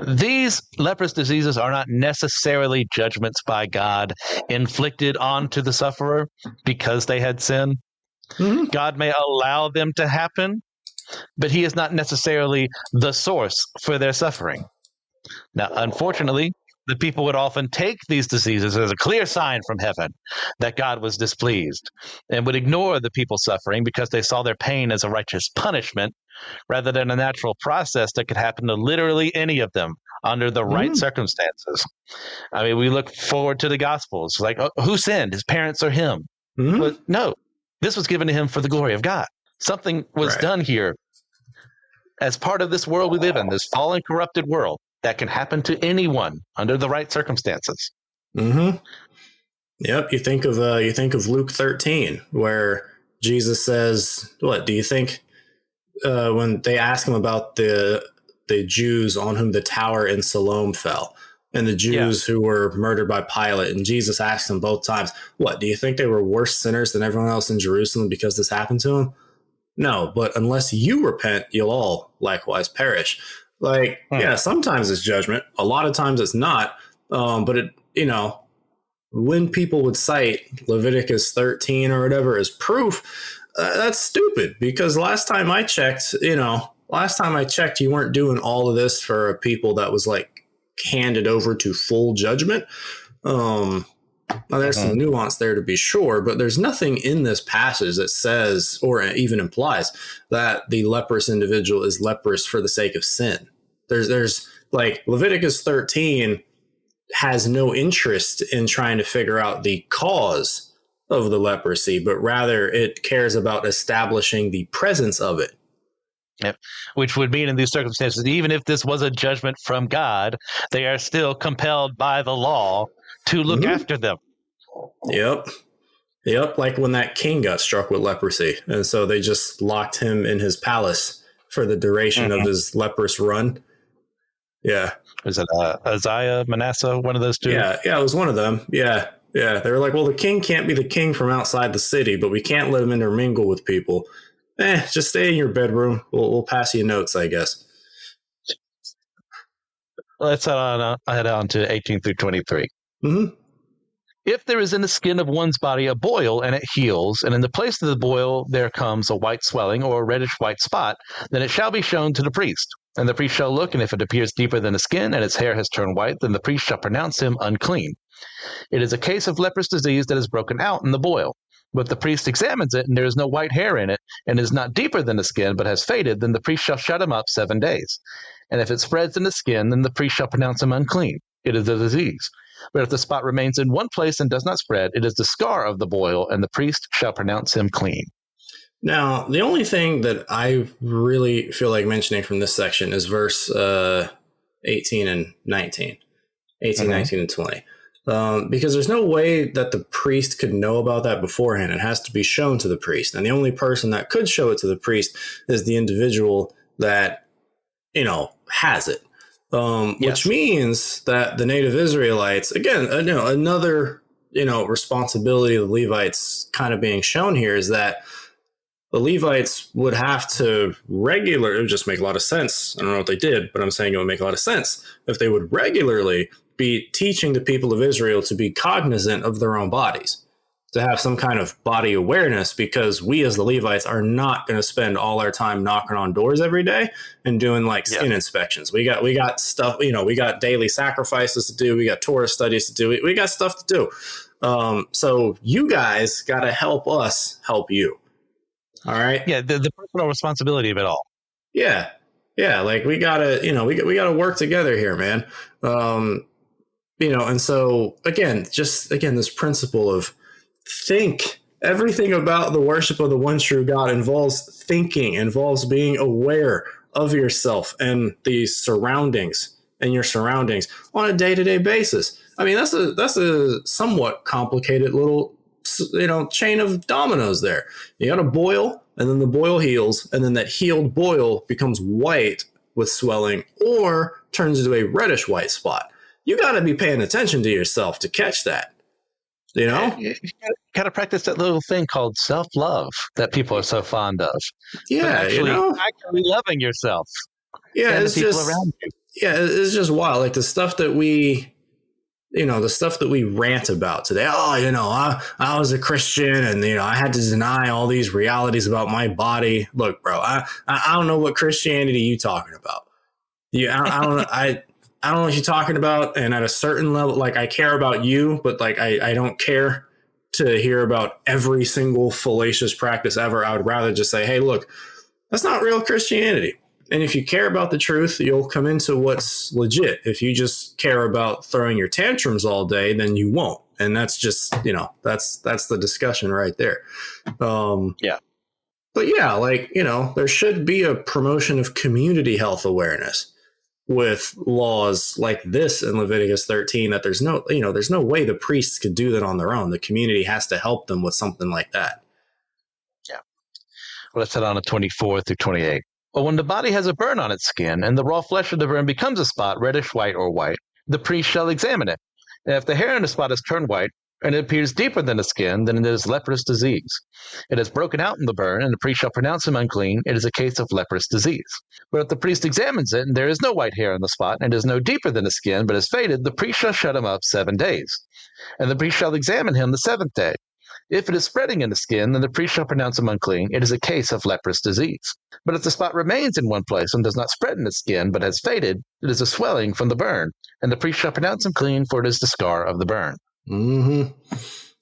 these leprous diseases are not necessarily judgments by God inflicted onto the sufferer because they had sinned. Mm-hmm. God may allow them to happen, but he is not necessarily the source for their suffering. Now, unfortunately, the people would often take these diseases as a clear sign from heaven that God was displeased and would ignore the people suffering because they saw their pain as a righteous punishment rather than a natural process that could happen to literally any of them under the right circumstances. I mean, we look forward to the Gospels, like, who sinned, his parents or him? But no, this was given to him for the glory of God. Something was done here as part of this world we live in, this fallen, corrupted world, that can happen to anyone under the right circumstances. Mm-hmm. Yep. You think of Luke 13, where Jesus says, what do you think, when they ask him about the Jews on whom the tower in Siloam fell, and the Jews who were murdered by Pilate, and Jesus asked them both times, what, do you think they were worse sinners than everyone else in Jerusalem because this happened to them? No, but unless you repent, you'll all likewise perish. Like, yeah, sometimes it's judgment. A lot of times it's not. But when people would cite Leviticus 13 or whatever as proof, that's stupid, because last time I checked, you weren't doing all of this for a people that was like handed over to full judgment. Now, there's some nuance there to be sure, but there's nothing in this passage that says or even implies that the leprous individual is leprous for the sake of sin. There's like Leviticus 13 has no interest in trying to figure out the cause of the leprosy, but rather it cares about establishing the presence of it. Yep. Which would mean in these circumstances, even if this was a judgment from God, they are still compelled by the law to look after them. Yep. Like when that king got struck with leprosy. And so they just locked him in his palace for the duration of his leprous run. Yeah. Is it Uzziah, Manasseh, one of those two? Yeah, it was one of them. Yeah. They were like, well, the king can't be the king from outside the city, but we can't let him intermingle with people. Just stay in your bedroom. We'll pass you notes, I guess. Let's head on to 18 through 23. Mm-hmm. If there is in the skin of one's body a boil and it heals, and in the place of the boil there comes a white swelling or a reddish white spot, then it shall be shown to the priest. And the priest shall look, and if it appears deeper than the skin, and its hair has turned white, then the priest shall pronounce him unclean. It is a case of leprous disease that is broken out in the boil. But if the priest examines it, and there is no white hair in it, and is not deeper than the skin, but has faded, then the priest shall shut him up 7 days. And if it spreads in the skin, then the priest shall pronounce him unclean. It is a disease. But if the spot remains in one place and does not spread, it is the scar of the boil, and the priest shall pronounce him clean. Now, the only thing that I really feel like mentioning from this section is verse 18 and 19. 18, 19, and 20. because there's no way that the priest could know about that beforehand. It has to be shown to the priest. And the only person that could show it to the priest is the individual that, has it. Which means that the native Israelites, again, another, responsibility of the Levites kind of being shown here is that the Levites would have to it would just make a lot of sense. I don't know what they did, but I'm saying it would make a lot of sense if they would regularly be teaching the people of Israel to be cognizant of their own bodies, to have some kind of body awareness, because we as the Levites are not going to spend all our time knocking on doors every day and doing like skin inspections. We got stuff, we got daily sacrifices to do. We got Torah studies to do. We got stuff to do. So you guys got to help us help you. All right. Yeah. The personal responsibility of it all. Yeah. Yeah. Like we gotta, we gotta work together here, man. And so again, this principle of everything about the worship of the one true God involves thinking, involves being aware of yourself and the surroundings and your surroundings on a day-to-day basis. I mean, that's a somewhat complicated little, chain of dominoes there. You got a boil, and then the boil heals, and then that healed boil becomes white with swelling or turns into a reddish white spot. You got to be paying attention to yourself to catch that. You got to practice that little thing called self-love that people are so fond of. Yeah, actually loving yourself. Yeah, and it's the people just around you. Yeah, it's just wild. Like the stuff that we rant about today. Oh, I was a Christian, and I had to deny all these realities about my body. Look, bro, I don't know what Christianity you talking about. I don't know. I don't know what you're talking about. And at a certain level, like I care about you, but like I don't care to hear about every single fallacious practice ever. I would rather just say, hey, look, that's not real Christianity. And if you care about the truth, you'll come into what's legit. If you just care about throwing your tantrums all day, then you won't. And that's just, that's the discussion right there. Yeah. But yeah, like, there should be a promotion of community health awareness with laws like this in Leviticus 13, that there's no way the priests could do that on their own. The community has to help them with something like that. Yeah. Well, let's head on to 24 through 28. Well, when the body has a burn on its skin and the raw flesh of the burn becomes a spot, reddish white or white, the priest shall examine it. And if the hair in the spot is turned white and it appears deeper than the skin, then it is leprous disease. It has broken out in the burn, and the priest shall pronounce him unclean. It is a case of leprous disease. But if the priest examines it and there is no white hair in the spot and is no deeper than the skin but is faded, the priest shall shut him up 7 days. And the priest shall examine him the 7th day. If it is spreading in the skin, then the priest shall pronounce him unclean. It is a case of leprous disease. But if the spot remains in one place and does not spread in the skin, but has faded, it is a swelling from the burn. And the priest shall pronounce him clean, for it is the scar of the burn. Mm-hmm.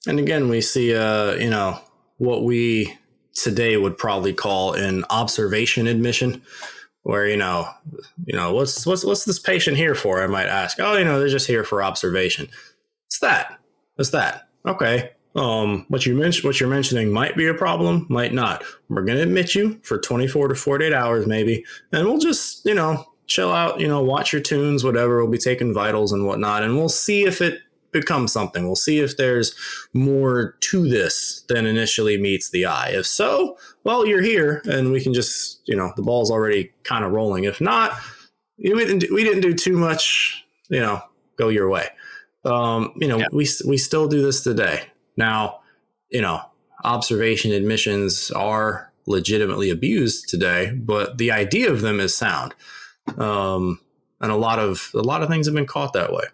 And again, we see, what we today would probably call an observation admission, where, what's this patient here for? I might ask. Oh, they're just here for observation. It's that. Okay. What you're mentioning might be a problem, might not. We're going to admit you for 24 to 48 hours, maybe. And we'll just, chill out, watch your tunes, whatever. We'll be taking vitals and whatnot. And we'll see if it becomes something. We'll see if there's more to this than initially meets the eye. If so, well, you're here and we can just, the ball's already kind of rolling. If not, we didn't do too much, go your way. We still do this today. Now, observation admissions are legitimately abused today, but the idea of them is sound. And a lot of things have been caught that way.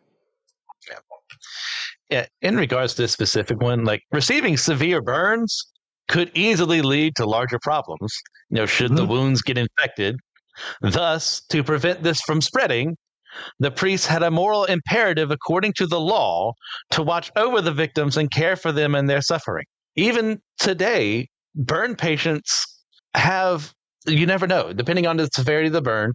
Yeah. In regards to this specific one, like receiving severe burns could easily lead to larger problems, should the wounds get infected. Thus, to prevent this from spreading, the priests had a moral imperative according to the law to watch over the victims and care for them in their suffering. Even today, burn patients you never know, depending on the severity of the burn,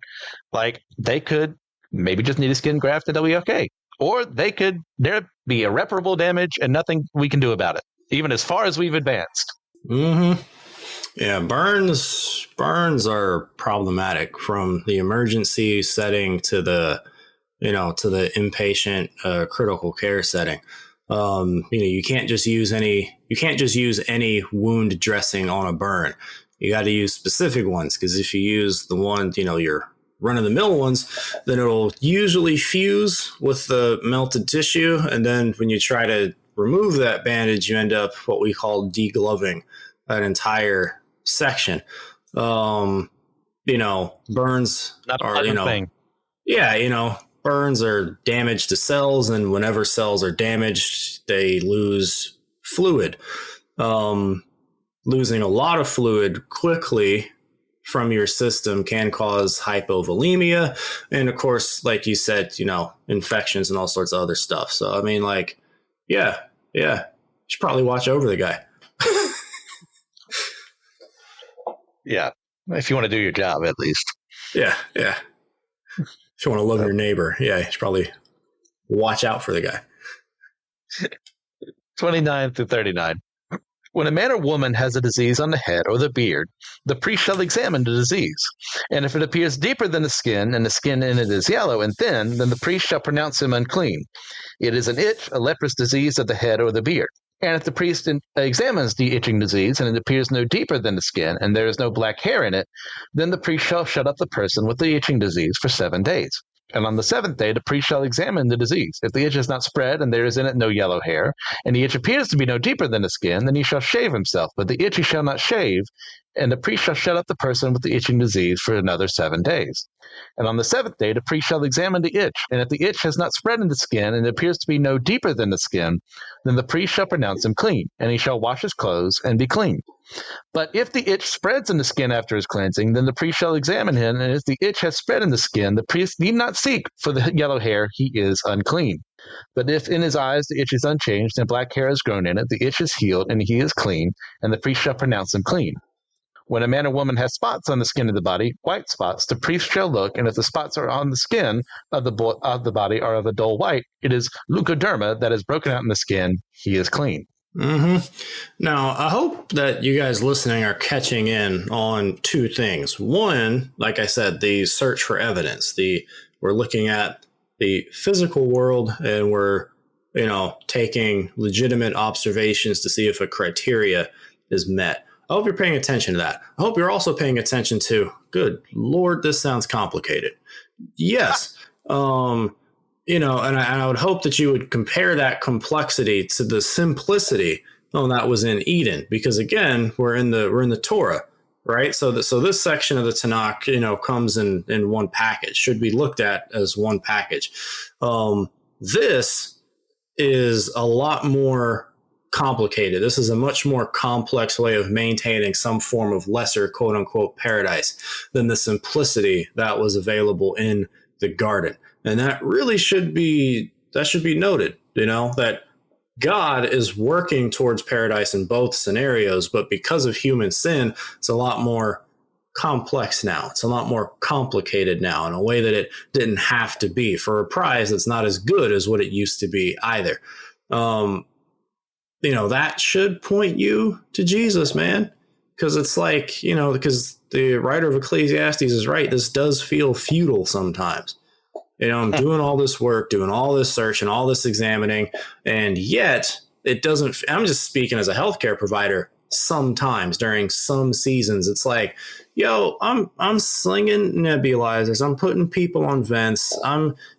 like they could maybe just need a skin graft and they'll be okay. Or there be irreparable damage and nothing we can do about it, even as far as we've advanced. Mm-hmm. Yeah, burns are problematic, from the emergency setting to the to the inpatient critical care setting. You can't just use any wound dressing on a burn. You got to use specific ones, because if you use the one, your run-of-the-mill ones, then it'll usually fuse with the melted tissue, and then when you try to remove that bandage, you end up what we call degloving an entire section. Burns Not a are, pleasant thing. burns are damage to cells, and whenever cells are damaged, they lose fluid. Losing a lot of fluid quickly from your system can cause hypovolemia, and of course, like you said, infections and all sorts of other stuff. So I mean, you should probably watch over the guy. Yeah, if you want to do your job, at least. Yeah. If you want to love your neighbor, you should probably watch out for the guy. 29 through 39. When a man or woman has a disease on the head or the beard, the priest shall examine the disease. And if it appears deeper than the skin, and the skin in it is yellow and thin, then the priest shall pronounce him unclean. It is an itch, a leprous disease of the head or the beard. And if the priest examines the itching disease, and it appears no deeper than the skin, and there is no black hair in it, then the priest shall shut up the person with the itching disease for 7 days. And on the 7th day, the priest shall examine the disease. If the itch is not spread, and there is in it no yellow hair, and the itch appears to be no deeper than the skin, then he shall shave himself. But the itch he shall not shave, and the priest shall shut up the person with the itching disease for another 7 days. And on the 7th day, the priest shall examine the itch. And if the itch has not spread in the skin, and it appears to be no deeper than the skin, then the priest shall pronounce him clean, and he shall wash his clothes and be clean. But if the itch spreads in the skin after his cleansing, then the priest shall examine him, and if the itch has spread in the skin, the priest need not seek for the yellow hair, he is unclean. But if in his eyes the itch is unchanged, and black hair has grown in it, the itch is healed, and he is clean, and the priest shall pronounce him clean. When a man or woman has spots on the skin of the body, white spots, the priest shall look, and if the spots are on the skin of the body are of a dull white, it is leukoderma that is broken out in the skin, he is clean. Mm-hmm. Now, I hope that you guys listening are catching in on 2 things. One, like I said, the search for evidence. We're looking at the physical world, and we're, taking legitimate observations to see if a criteria is met. I hope you're paying attention to that. I hope you're also paying attention to, good Lord, this sounds complicated. Yes. And I would hope that you would compare that complexity to the simplicity that was in Eden, because again, we're in the Torah, right? So this section of the Tanakh, comes in one package, should be looked at as one package. This is a lot more complicated. This is a much more complex way of maintaining some form of lesser quote unquote paradise than the simplicity that was available in the garden. And that really should be noted, that God is working towards paradise in both scenarios, but because of human sin, it's a lot more complex now. It's a lot more complicated now in a way that it didn't have to be, for a prize that's not as good as what it used to be either. That should point you to Jesus, man. Because it's because the writer of Ecclesiastes is right. This does feel futile sometimes. I'm doing all this work, doing all this search and all this examining, and yet it doesn't. I'm just speaking as a healthcare provider. Sometimes during some seasons, it's like, I'm slinging nebulizers. I'm putting people on vents.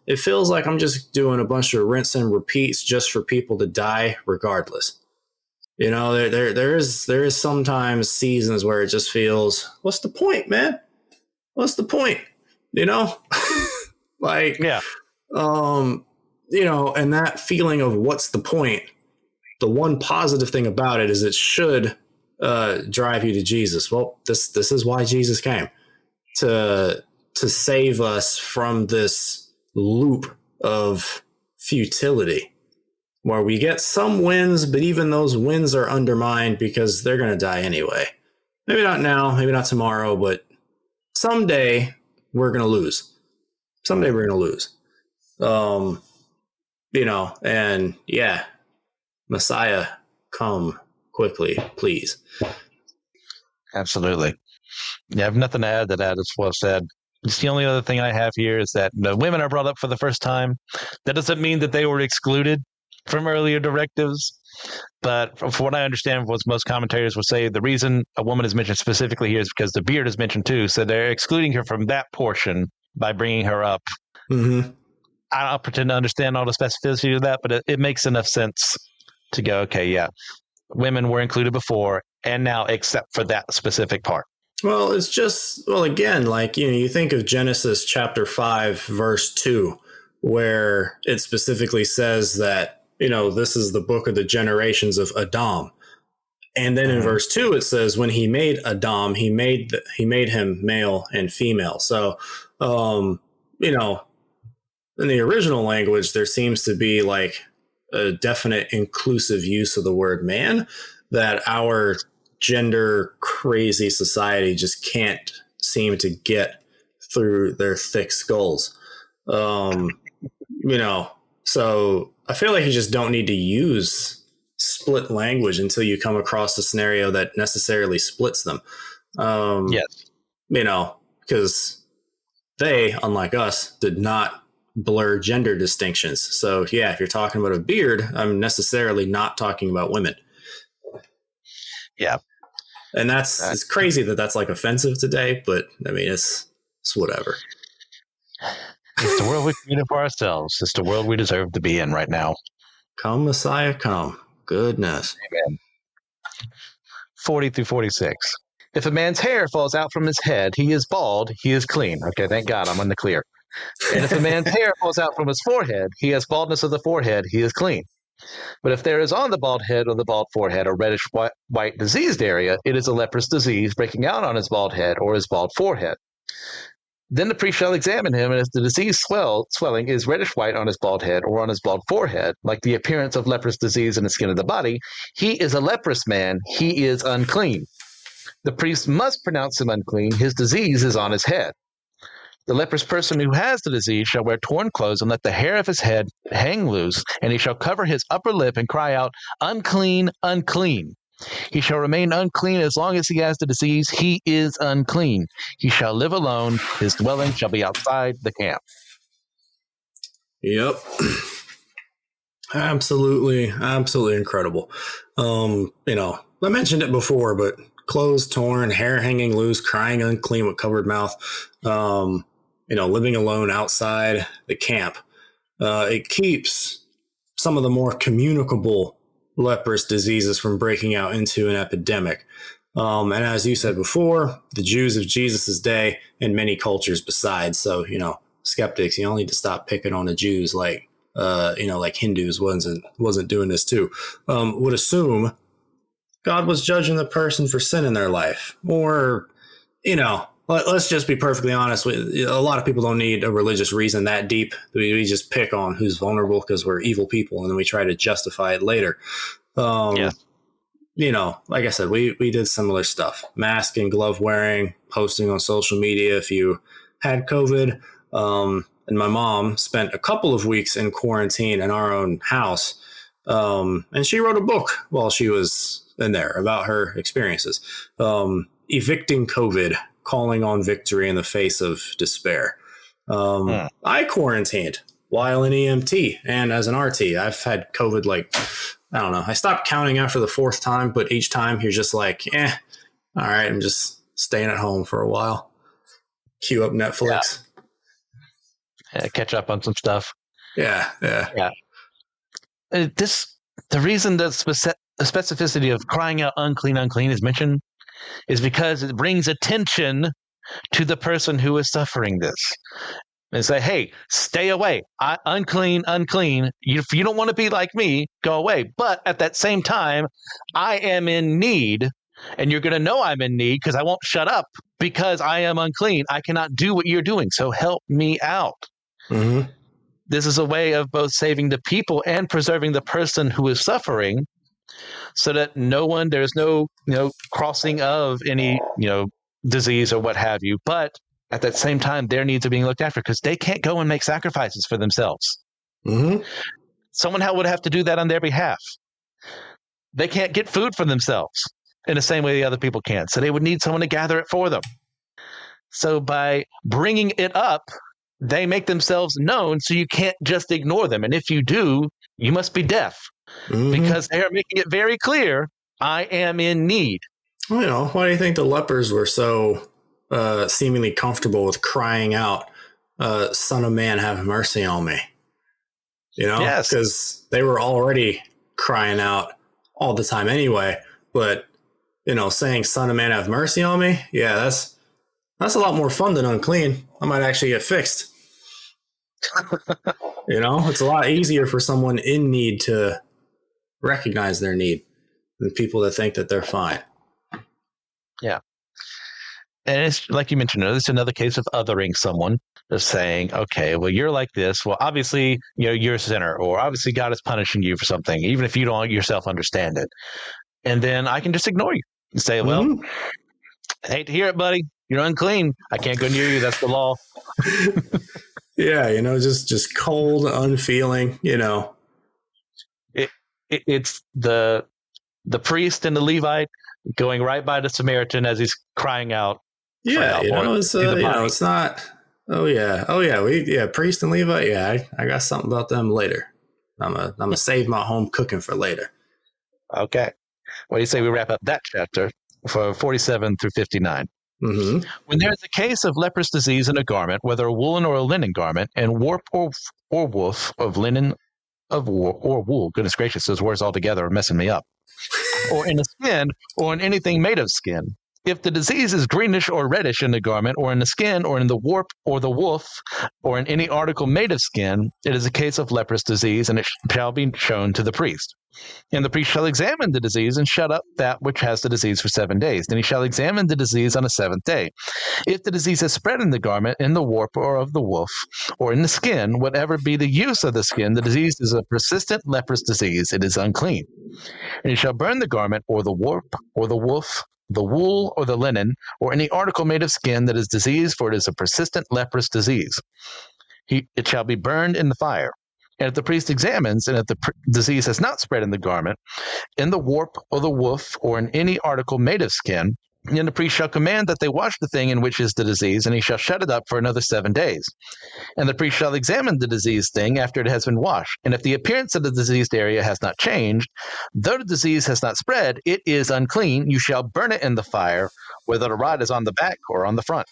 It feels like I'm just doing a bunch of rinse and repeats just for people to die regardless. There is sometimes seasons where it just feels, what's the point, man? What's the point? Yeah. And that feeling of what's the point, the one positive thing about it is it should drive you to Jesus. Well, this is why Jesus came, to save us from this loop of futility where we get some wins, but even those wins are undermined because they're going to die anyway. Maybe not now, maybe not tomorrow, but someday we're going to lose. Someday we're going to lose. And yeah, Messiah, come quickly, please. Absolutely. Yeah, I have nothing to add to that. It's well said. Just the only other thing I have here is that the women are brought up for the first time. That doesn't mean that they were excluded from earlier directives. But for what I understand, what most commentators will say, the reason a woman is mentioned specifically here is because the beard is mentioned too. So they're excluding her from that portion by bringing her up. Mm-hmm. I don't pretend to understand all the specificity of that, but it makes enough sense to go, okay, yeah, women were included before and now except for that specific part. Well, it's just, well, again, like, you think of Genesis chapter 5, verse 2, where it specifically says that, this is the book of the generations of Adam. And then in verse 2, it says when he made Adam, he made him male and female. So, in the original language, there seems to be like a definite inclusive use of the word man that our gender crazy society just can't seem to get through their thick skulls. So I feel like you just don't need to use split language until you come across a scenario that necessarily splits them. Yes. Because they, unlike us, did not blur gender distinctions. So yeah, if you're talking about a beard, I'm necessarily not talking about women. Yeah. And it's crazy that that's like offensive today, but I mean, it's whatever. It's the world we created for ourselves. It's the world we deserve to be in right now. Come, Messiah, come. Goodness. Amen. 40 through 46. If a man's hair falls out from his head, he is bald, he is clean. Okay, thank God, I'm in the clear. And if a man's hair falls out from his forehead, he has baldness of the forehead, he is clean. But if there is on the bald head or the bald forehead a reddish white diseased area, it is a leprous disease breaking out on his bald head or his bald forehead. Then the priest shall examine him, and if the disease swelling is reddish white on his bald head or on his bald forehead, like the appearance of leprous disease in the skin of the body, he is a leprous man, he is unclean. The priest must pronounce him unclean, his disease is on his head. The leprous person who has the disease shall wear torn clothes and let the hair of his head hang loose, and he shall cover his upper lip and cry out, unclean, unclean. He shall remain unclean as long as he has the disease. He is unclean. He shall live alone. His dwelling shall be outside the camp. Yep. Absolutely incredible. I mentioned it before, but clothes torn, hair hanging loose, crying unclean with covered mouth, living alone outside the camp. It keeps some of the more communicable leprous diseases from breaking out into an epidemic. And as you said before, the Jews of Jesus's day and many cultures besides. So, skeptics, you all need to stop picking on the Jews like Hindus wasn't doing this too. Would assume God was judging the person for sin in their life. Or, let's just be perfectly honest. A lot of people don't need a religious reason that deep. We just pick on who's vulnerable because we're evil people, and then we try to justify it later. Like I said, we did similar stuff. Mask and glove wearing, posting on social media if you had COVID. And my mom spent a couple of weeks in quarantine in our own house. And she wrote a book while she was in there about her experiences. Evicting COVID, calling on victory in the face of despair. I quarantined while in EMT and as an RT. I've had COVID I don't know. I stopped counting after the fourth time, but each time you're just like, all right, I'm just staying at home for a while. Cue up Netflix. Yeah, catch up on some stuff. Yeah. The reason the specificity of crying out unclean, unclean is mentioned is because it brings attention to the person who is suffering this. And say, hey, stay away. Unclean, unclean. If you don't want to be like me, go away. But at that same time, I am in need, and you're going to know I'm in need because I won't shut up because I am unclean. I cannot do what you're doing, so help me out. Mm-hmm. This is a way of both saving the people and preserving the person who is suffering so that there's no crossing of any, disease or what have you. But at that same time, their needs are being looked after because they can't go and make sacrifices for themselves. Mm-hmm. Someone would have to do that on their behalf. They can't get food for themselves in the same way the other people can. So they would need someone to gather it for them. So by bringing it up, they make themselves known, so you can't just ignore them. And if you do, you must be deaf, because they are making it very clear, I am in need. Why do you think the lepers were so seemingly comfortable with crying out, Son of Man, have mercy on me? Yes. Because they were already crying out all the time anyway. But, saying, Son of Man, have mercy on me? Yeah, that's a lot more fun than unclean. I might actually get fixed. It's a lot easier for someone in need to recognize their need than people that think that they're fine. Yeah. And it's like you mentioned, it's another case of othering someone, of saying, okay, well, you're like this. Well, obviously, you're a sinner, or obviously God is punishing you for something, even if you don't yourself understand it. And then I can just ignore you and say, well, I hate to hear it, buddy. You're unclean. I can't go near you. That's the law. Yeah, just cold, unfeeling, It's the priest and the Levite going right by the Samaritan as he's crying out. Yeah, it's not. Oh yeah, priest and Levite. Yeah, I got something about them later. I'm gonna save my home cooking for later. Okay, what do you say we wrap up that chapter for 47 through 59? Mm-hmm. When there is a case of leprous disease in a garment, whether a woolen or a linen garment, and warp or woof of linen of or wool, goodness gracious, those words all together are messing me up, or in a skin, or in anything made of skin. If the disease is greenish or reddish in the garment, or in the skin, or in the warp, or the woof, or in any article made of skin, it is a case of leprous disease, and it shall be shown to the priest. And the priest shall examine the disease and shut up that which has the disease for 7 days. Then he shall examine the disease on the 7th day. If the disease has spread in the garment, in the warp, or of the woof, or in the skin, whatever be the use of the skin, the disease is a persistent leprous disease. It is unclean. And he shall burn the garment, or the warp, or the woof, the wool, or the linen, or any article made of skin that is diseased, for it is a persistent leprous disease. It shall be burned in the fire. And if the priest examines, and if the disease has not spread in the garment, in the warp, or the woof, or in any article made of skin, then the priest shall command that they wash the thing in which is the disease, and he shall shut it up for another 7 days. And the priest shall examine the diseased thing after it has been washed. And if the appearance of the diseased area has not changed, though the disease has not spread, it is unclean. You shall burn it in the fire, whether the rod is on the back or on the front.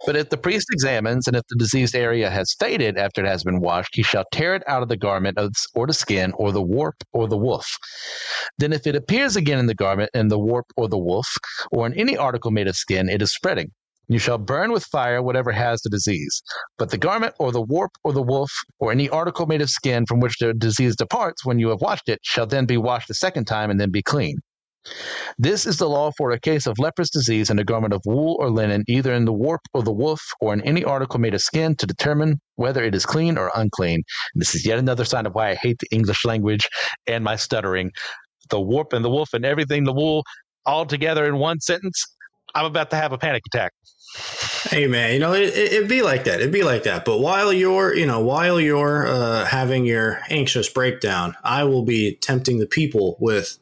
But if the priest examines, and if the diseased area has faded after it has been washed, he shall tear it out of the garment, or the skin, or the warp, or the woof. Then if it appears again in the garment, in the warp, or the woof, or in any article made of skin, it is spreading. You shall burn with fire whatever has the disease. But the garment, or the warp, or the woof, or any article made of skin from which the disease departs when you have washed it, shall then be washed a second time, and then be clean. This is the law for a case of leprous disease in a garment of wool or linen, either in the warp or the woof, or in any article made of skin, to determine whether it is clean or unclean. And this is yet another sign of why I hate the English language and my stuttering. The warp and the woof and everything, the wool, all together in one sentence. I'm about to have a panic attack. Hey man, it'd be like that. It'd be like that. But while you're having your anxious breakdown, I will be tempting the people with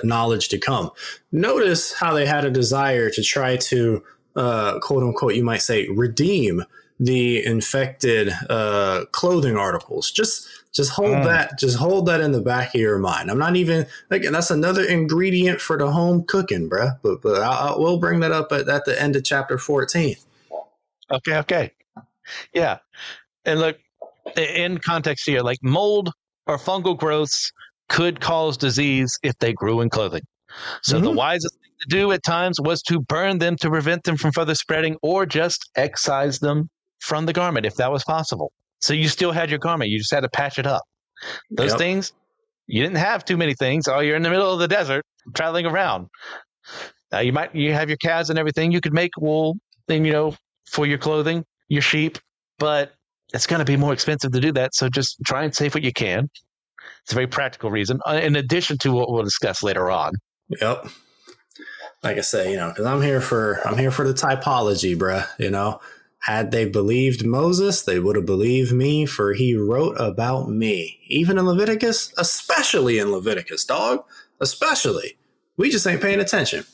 knowledge to come. Notice how they had a desire to try to, quote unquote, you might say, redeem the infected clothing articles. Just hold that. Just hold that in the back of your mind. I'm not even again. That's another ingredient for the home cooking, bruh. But we'll bring that up at the end of chapter 14. Okay. Yeah, and look, in context here, like mold or fungal growths could cause disease if they grew in clothing. So the wisest thing to do at times was to burn them to prevent them from further spreading, or just excise them from the garment if that was possible. So you still had your garment, you just had to patch it up. Those things, you didn't have too many things. Oh, you're in the middle of the desert traveling around. Now you have your calves and everything. You could make wool thing, for your clothing, your sheep, but it's going to be more expensive to do that. So just try and save what you can. It's a very practical reason, in addition to what we'll discuss later on. Yep. Like I say, because I'm here for the typology, bruh. Had they believed Moses, they would have believed me, for he wrote about me. Even in Leviticus, especially in Leviticus, dog. Especially. We just ain't paying attention.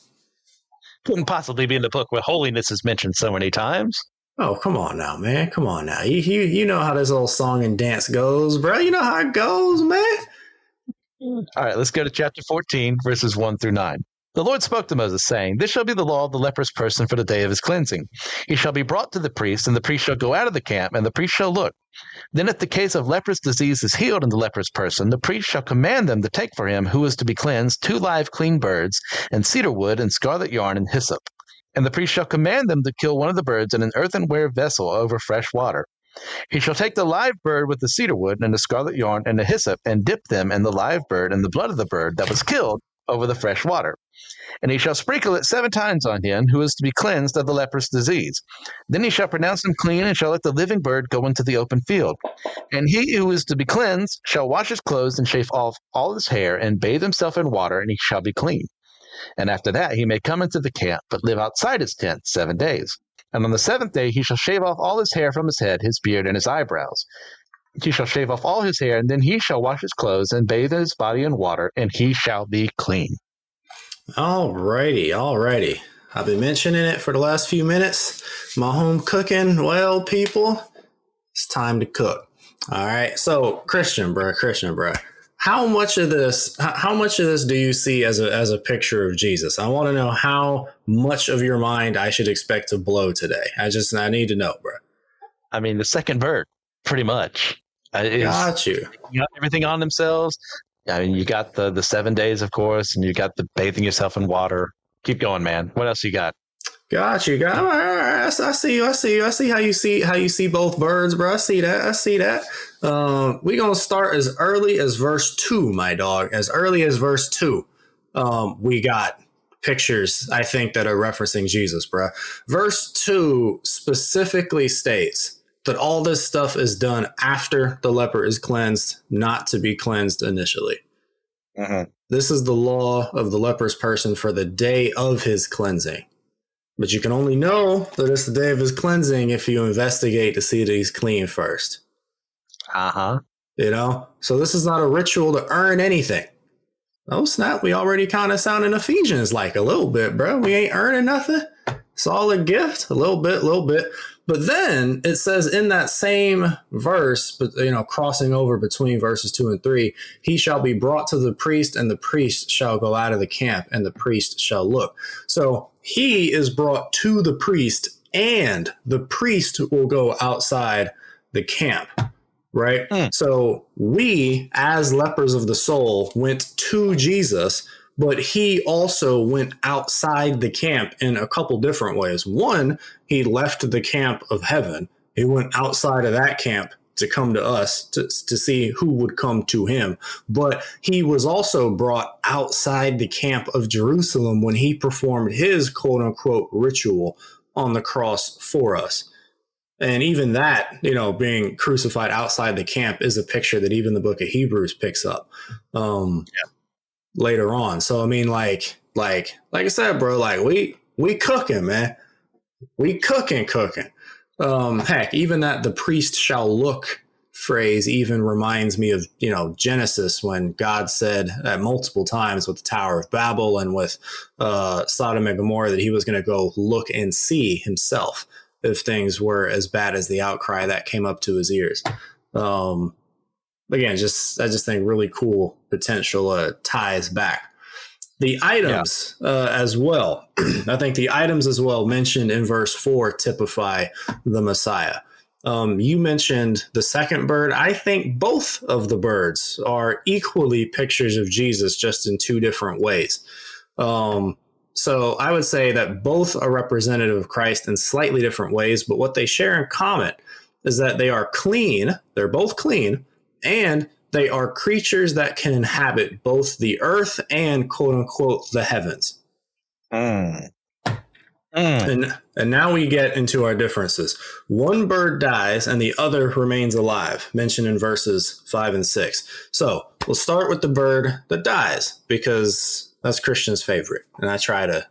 Couldn't possibly be in the book where holiness is mentioned so many times. Oh, come on now, man. Come on now. You know how this old song and dance goes, bro. You know how it goes, man. All right, let's go to chapter 14, verses 1 through 9. The Lord spoke to Moses, saying, This shall be the law of the leprous person for the day of his cleansing. He shall be brought to the priest, and the priest shall go out of the camp, and the priest shall look. Then if the case of leprous disease is healed in the leprous person, the priest shall command them to take for him who is to be cleansed 2 live clean birds, and cedar wood, and scarlet yarn, and hyssop. And the priest shall command them to kill one of the birds in an earthenware vessel over fresh water. He shall take the live bird with the cedar wood and the scarlet yarn and the hyssop, and dip them and the live bird and the blood of the bird that was killed over the fresh water. And he shall sprinkle it 7 times on him who is to be cleansed of the leprous disease. Then he shall pronounce him clean, and shall let the living bird go into the open field. And he who is to be cleansed shall wash his clothes and shave off all his hair, and bathe himself in water, and he shall be clean. And after that he may come into the camp, but live outside his tent 7 days. And on the 7th day he shall shave off all his hair from his head, his beard, and his eyebrows. He shall shave off all his hair, and then he shall wash his clothes and bathe his body in water, and he shall be clean. Alrighty. I've been mentioning it for the last few minutes. My home cooking. Well, people, it's time to cook. All right. So, Christian, bro. How much of this do you see as a picture of Jesus? I want to know how much of your mind I should expect to blow today. I need to know, bro. I mean, the second bird, pretty much. Got you. You got everything on themselves. I mean, you got the 7 days, of course, and you got the bathing yourself in water. Keep going, man. What else you got? Got you. All right. I see you. I see how you see both birds, bro. I see that. We're gonna start as early as verse 2, my dog. As early as verse 2. We got pictures, I think, that are referencing Jesus, bro. Verse 2 specifically states that all this stuff is done after the leper is cleansed, not to be cleansed initially. Mm-hmm. This is the law of the leprous person for the day of his cleansing. But you can only know that it's the day of his cleansing if you investigate to see that he's clean first. Uh-huh. You know? So this is not a ritual to earn anything. Oh, snap. We already kind of sound in Ephesians like a little bit, bro. We ain't earning nothing. It's all a gift. A little bit. But then it says in that same verse, but crossing over between verses 2 and 3, he shall be brought to the priest, and the priest shall go out of the camp, and the priest shall look. So he is brought to the priest, and the priest will go outside the camp, right? So we, as lepers of the soul, went to Jesus, but he also went outside the camp in a couple different ways. One, he left the camp of heaven. He went outside of that camp to come to us to see who would come to him. But he was also brought outside the camp of Jerusalem when he performed his quote unquote ritual on the cross for us. And even that, being crucified outside the camp is a picture that even the book of Hebrews picks up. Later on. So I mean, like I said, bro, like we cooking, man. We cooking. Heck, even that the priest shall look phrase even reminds me of, Genesis, when God said multiple times with the Tower of Babel and with Sodom and Gomorrah that he was going to go look and see himself if things were as bad as the outcry that came up to his ears. Again, I just think really cool potential ties back. The items as well. I think the items as well mentioned in verse 4 typify the Messiah. You mentioned the second bird. I think both of the birds are equally pictures of Jesus, just in 2 different ways. So I would say that both are representative of Christ in slightly different ways, but what they share in common is that they are clean. They're both clean. And they are creatures that can inhabit both the earth and, quote unquote, the heavens. And now we get into our differences. One bird dies and the other remains alive, mentioned in verses 5 and 6. So we'll start with the bird that dies, because that's Christian's favorite. And I try to,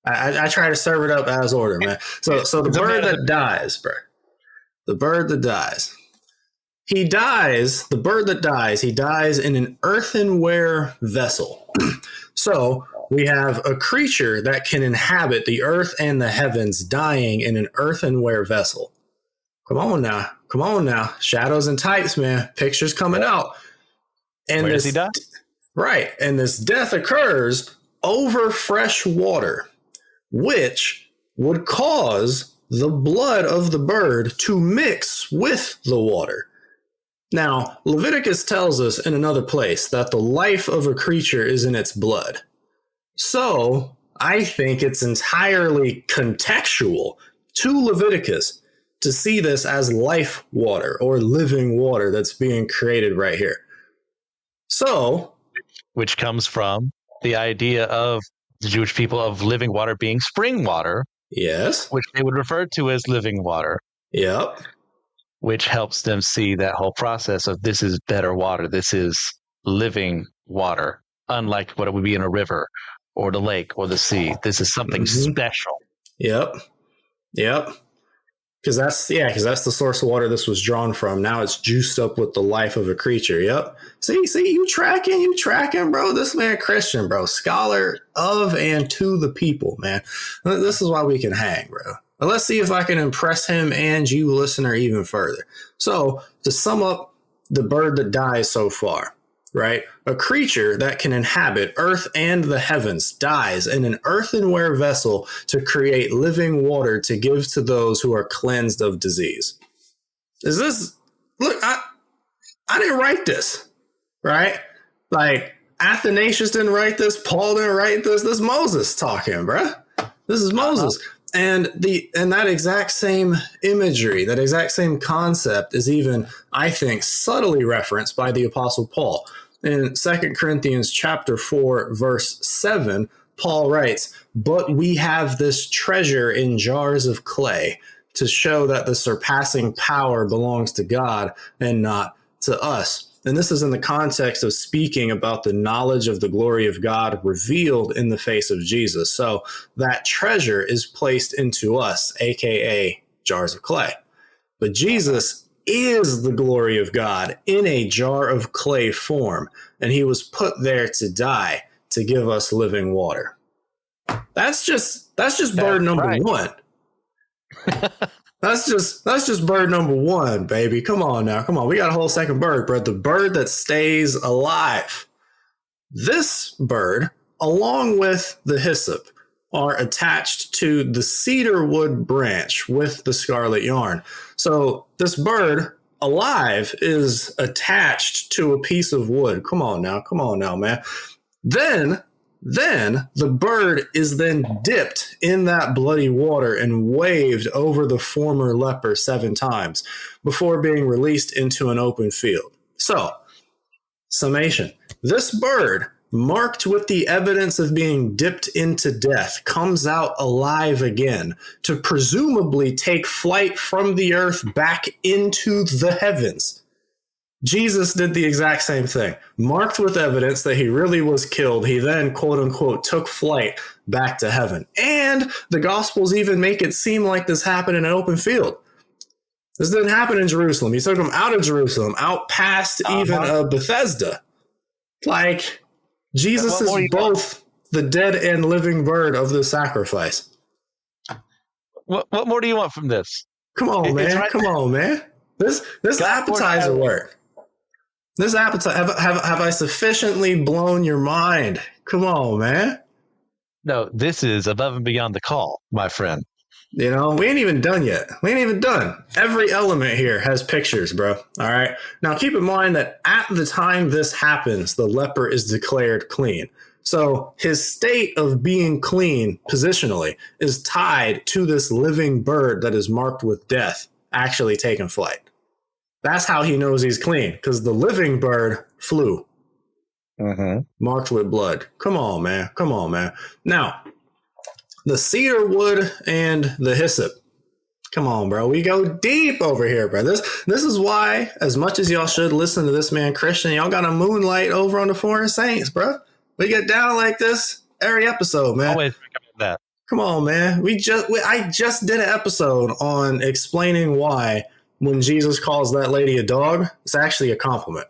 I try to serve it up as order, man. So the bird that dies, bro. The bird that dies. He dies in an earthenware vessel. So we have a creature that can inhabit the earth and the heavens, dying in an earthenware vessel. Come on now. Shadows and types, man. Pictures coming out. And where does he die? Right. And this death occurs over fresh water, which would cause the blood of the bird to mix with the water. Now, Leviticus tells us in another place that the life of a creature is in its blood. So I think it's entirely contextual to Leviticus to see this as life water or living water that's being created right here. So, which comes from the idea of the Jewish people of living water being spring water. Yes. Which they would refer to as living water. Yep. Which helps them see that whole process of this is better water. This is living water, unlike what it would be in a river or the lake or the sea. This is something special. Yep. Because that's the source of water this was drawn from. Now it's juiced up with the life of a creature. Yep. See, you tracking, bro. This man Christian, bro, scholar of and to the people, man. This is why we can hang, bro. But let's see if I can impress him and you, listener, even further. So to sum up the bird that dies so far, right? A creature that can inhabit earth and the heavens dies in an earthenware vessel to create living water to give to those who are cleansed of disease. Is this, look, I didn't write this, right? Like Athanasius didn't write this. Paul didn't write this. This is Moses talking, bruh. This is Moses. And that exact same imagery, that exact same concept is even, I think, subtly referenced by the Apostle Paul. In 2 Corinthians chapter 4, verse 7, Paul writes, "But we have this treasure in jars of clay to show that the surpassing power belongs to God and not to us." And this is in the context of speaking about the knowledge of the glory of God revealed in the face of Jesus. So that treasure is placed into us, aka jars of clay. But Jesus is the glory of God in a jar of clay form, and he was put there to die to give us living water. That's just bird number one. That's just bird number one, baby. Come on now. Come on. We got a whole second bird, bro. The bird that stays alive. This bird, along with the hyssop, are attached to the cedar wood branch with the scarlet yarn. So this bird alive is attached to a piece of wood. Come on now, man. Then the bird is then dipped in that bloody water and waved over the former leper 7 times before being released into an open field. So, summation. This bird, marked with the evidence of being dipped into death, comes out alive again to presumably take flight from the earth back into the heavens. Jesus did the exact same thing. Marked with evidence that he really was killed, he then, quote unquote, took flight back to heaven. And the Gospels even make it seem like this happened in an open field. This didn't happen in Jerusalem. He took him out of Jerusalem, out past even Bethesda. Like, Jesus is both the dead and living bird of the sacrifice. What more do you want from this? Come on, man. Come on, man. This appetizer work. This appetizer, have I sufficiently blown your mind? Come on, man. No, this is above and beyond the call, my friend. You know, we ain't even done yet. We ain't even done. Every element here has pictures, bro. All right. Now, keep in mind that at the time this happens, the leper is declared clean. So his state of being clean positionally is tied to this living bird that is marked with death actually taking flight. That's how he knows he's clean, because the living bird flew, marked with blood. Come on, man. Come on, man. Now, the cedar wood and the hyssop. Come on, bro. We go deep over here, bro. This is why, as much as y'all should listen to this man Christian, y'all got a moonlight over on the Foreign Saints, bro. We get down like this every episode, man. Always recommend that. Come on, man. I just did an episode on explaining why when Jesus calls that lady a dog, it's actually a compliment.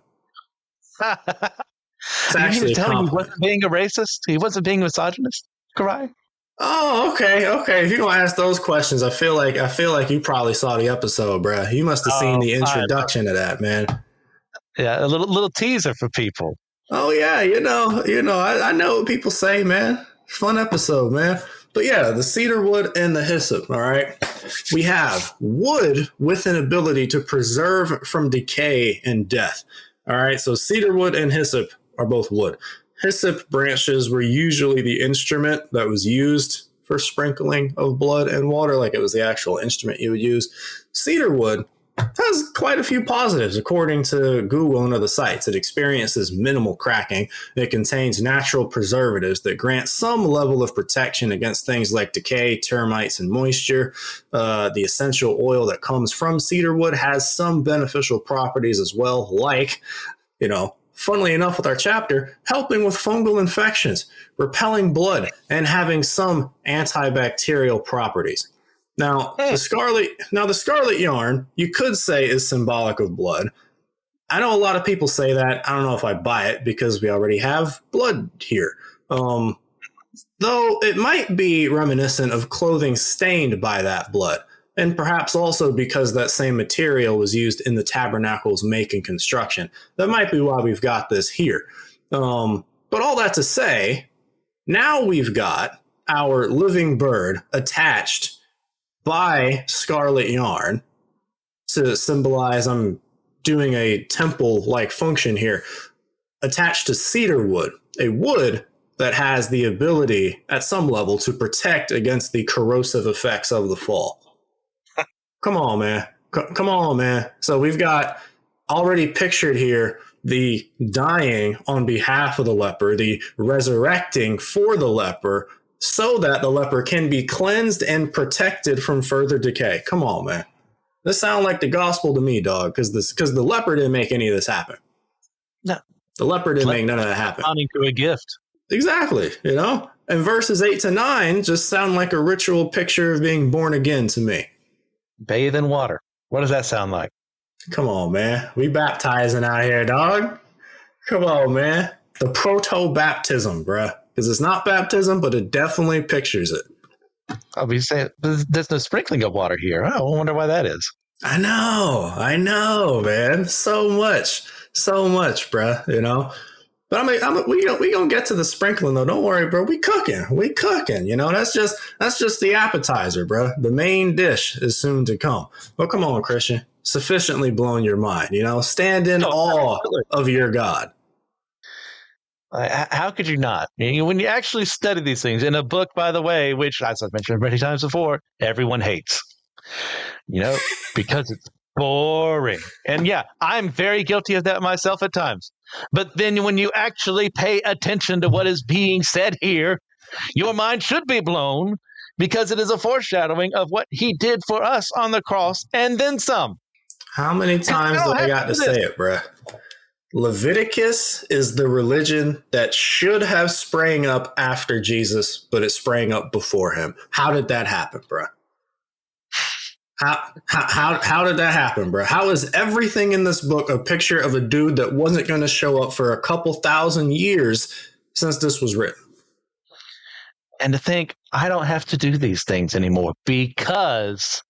It's He actually was a telling you he compliment. wasn't being a racist. He wasn't being a misogynist. Karai. Oh, okay. If you're gonna ask those questions, I feel like you probably saw the episode, bruh. You must have seen Oh, the introduction to that, man. yeah, a little teaser for people. Oh yeah, I know what people say, man. Fun episode, man. But yeah, the cedar wood and the hyssop. All right, we have wood with an ability to preserve from decay and death. All right, so cedar wood and hyssop are both wood. Hyssop branches were usually the instrument that was used for sprinkling of blood and water, like it was the actual instrument you would use. Cedar wood has quite a few positives according to Google and other sites. It experiences minimal cracking. It contains natural preservatives that grant some level of protection against things like decay, termites, and moisture. The essential oil that comes from cedar wood has some beneficial properties as well, like, funnily enough with our chapter, helping with fungal infections, repelling blood, and having some antibacterial properties. Now, the scarlet yarn, you could say is symbolic of blood. I know a lot of people say that. I don't know if I buy it because we already have blood here. Though it might be reminiscent of clothing stained by that blood, and perhaps also because that same material was used in the tabernacle's make and construction. That might be why we've got this here. But all that to say, now we've got our living bird attached by scarlet yarn to symbolize I'm doing a temple-like function here, attached to cedar wood, a wood that has the ability at some level to protect against the corrosive effects of the fall. Come on, man. Come on, man. So we've got already pictured here the dying on behalf of the leper, the resurrecting for the leper, so that the leper can be cleansed and protected from further decay. Come on, man. This sounds like the gospel to me, dog, because the leper didn't make any of this happen. No. The leper didn't make none of that happen. Responding to a gift. Exactly, And verses 8 to 9 just sound like a ritual picture of being born again to me. Bathe in water. What does that sound like? Come on, man. We baptizing out here, dog. Come on, man. The proto-baptism, bruh. Because it's not baptism, but it definitely pictures it. I'll be saying there's no sprinkling of water here. I wonder why that is. I know, man. So much, bruh. But we gonna get to the sprinkling though. Don't worry, bro. We cooking. That's just the appetizer, bro. The main dish is soon to come. Well, come on, Christian. Sufficiently blown your mind. Stand in awe of your God. How could you not? When you actually study these things in a book, by the way, which, as I've mentioned many times before, everyone hates, because it's boring. And yeah, I'm very guilty of that myself at times. But then when you actually pay attention to what is being said here, your mind should be blown because it is a foreshadowing of what he did for us on the cross and then some. How many times do I got to say it, bruh? Leviticus is the religion that should have sprang up after Jesus, but it sprang up before him. How did that happen, bruh? How did that happen, bro? How is everything in this book a picture of a dude that wasn't going to show up for a couple thousand years since this was written? And to think I don't have to do these things anymore because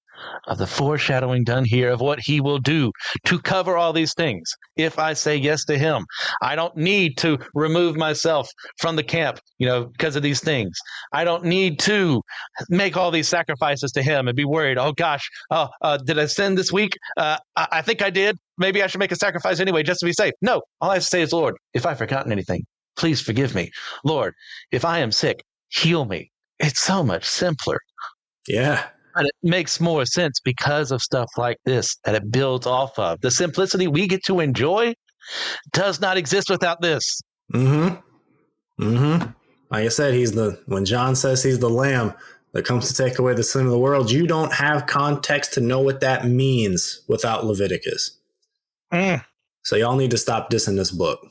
of the foreshadowing done here of what he will do to cover all these things. If I say yes to him, I don't need to remove myself from the camp, because of these things. I don't need to make all these sacrifices to him and be worried. Oh gosh, did I sin this week? I think I did. Maybe I should make a sacrifice anyway, just to be safe. No, all I have to say is, Lord, if I've forgotten anything, please forgive me. Lord, if I am sick, heal me. It's so much simpler. Yeah. But it makes more sense because of stuff like this that it builds off of. The simplicity we get to enjoy does not exist without this. Like I said, when John says he's the lamb that comes to take away the sin of the world, you don't have context to know what that means without Leviticus. So y'all need to stop dissing this book.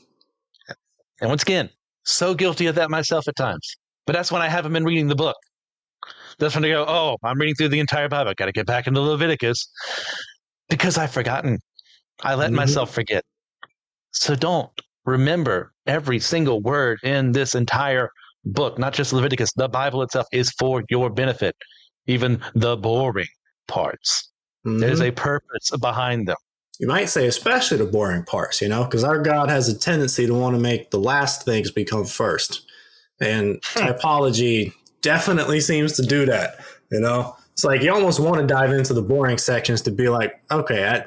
And once again, so guilty of that myself at times. But that's when I haven't been reading the book. That's when I go, I'm reading through the entire Bible. I got to get back into Leviticus because I've forgotten. I let myself forget. So don't Remember, every single word in this entire book, not just Leviticus, the Bible itself is for your benefit, even the boring parts. There's a purpose behind them. You might say especially the boring parts, because our God has a tendency to want to make the last things become first. And typology definitely seems to do that, It's like you almost want to dive into the boring sections to be like, okay,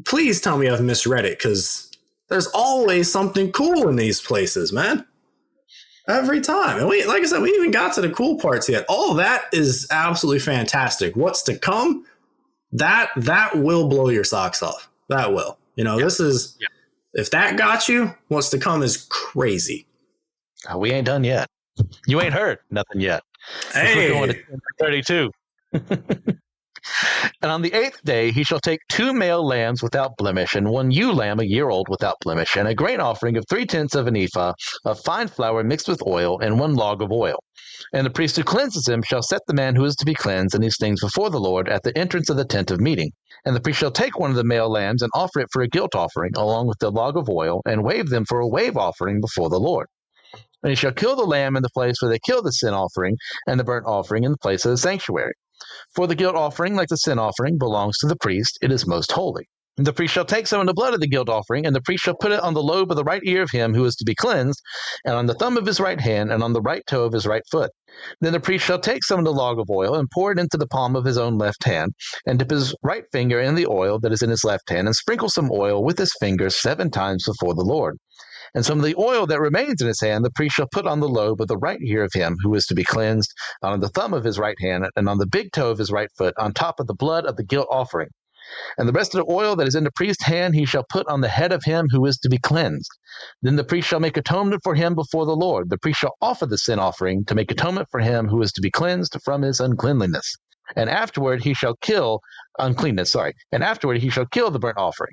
please tell me I've misread it, because there's always something cool in these places, man. Every time. And like I said, we even got to the cool parts yet. All that is absolutely fantastic. What's to come, that will blow your socks off. That will. This is, if that got you, what's to come is crazy. We ain't done yet. You ain't heard nothing yet. Hey. We're going to 32. And on the 8th day, he shall take 2 male lambs without blemish, and 1 ewe lamb a year old without blemish, and a grain offering of 3/10 of an ephah of fine flour mixed with oil, and 1 log of oil. And the priest who cleanses him shall set the man who is to be cleansed in these things before the Lord at the entrance of the tent of meeting. And the priest shall take one of the male lambs and offer it for a guilt offering, along with the log of oil, and wave them for a wave offering before the Lord. And he shall kill the lamb in the place where they kill the sin offering, and the burnt offering in the place of the sanctuary. For the guilt offering, like the sin offering, belongs to the priest. It is most holy. The priest shall take some of the blood of the guilt offering, and the priest shall put it on the lobe of the right ear of him who is to be cleansed, and on the thumb of his right hand, and on the right toe of his right foot. Then the priest shall take some of the log of oil, and pour it into the palm of his own left hand, and dip his right finger in the oil that is in his left hand, and sprinkle some oil with his fingers 7 times before the Lord. And some of the oil that remains in his hand the priest shall put on the lobe of the right ear of him who is to be cleansed, on the thumb of his right hand, and on the big toe of his right foot, on top of the blood of the guilt offering. And the rest of the oil that is in the priest's hand he shall put on the head of him who is to be cleansed. Then the priest shall make atonement for him before the Lord. The priest shall offer the sin offering to make atonement for him who is to be cleansed from his uncleanliness. And afterward he shall kill And afterward he shall kill the burnt offering.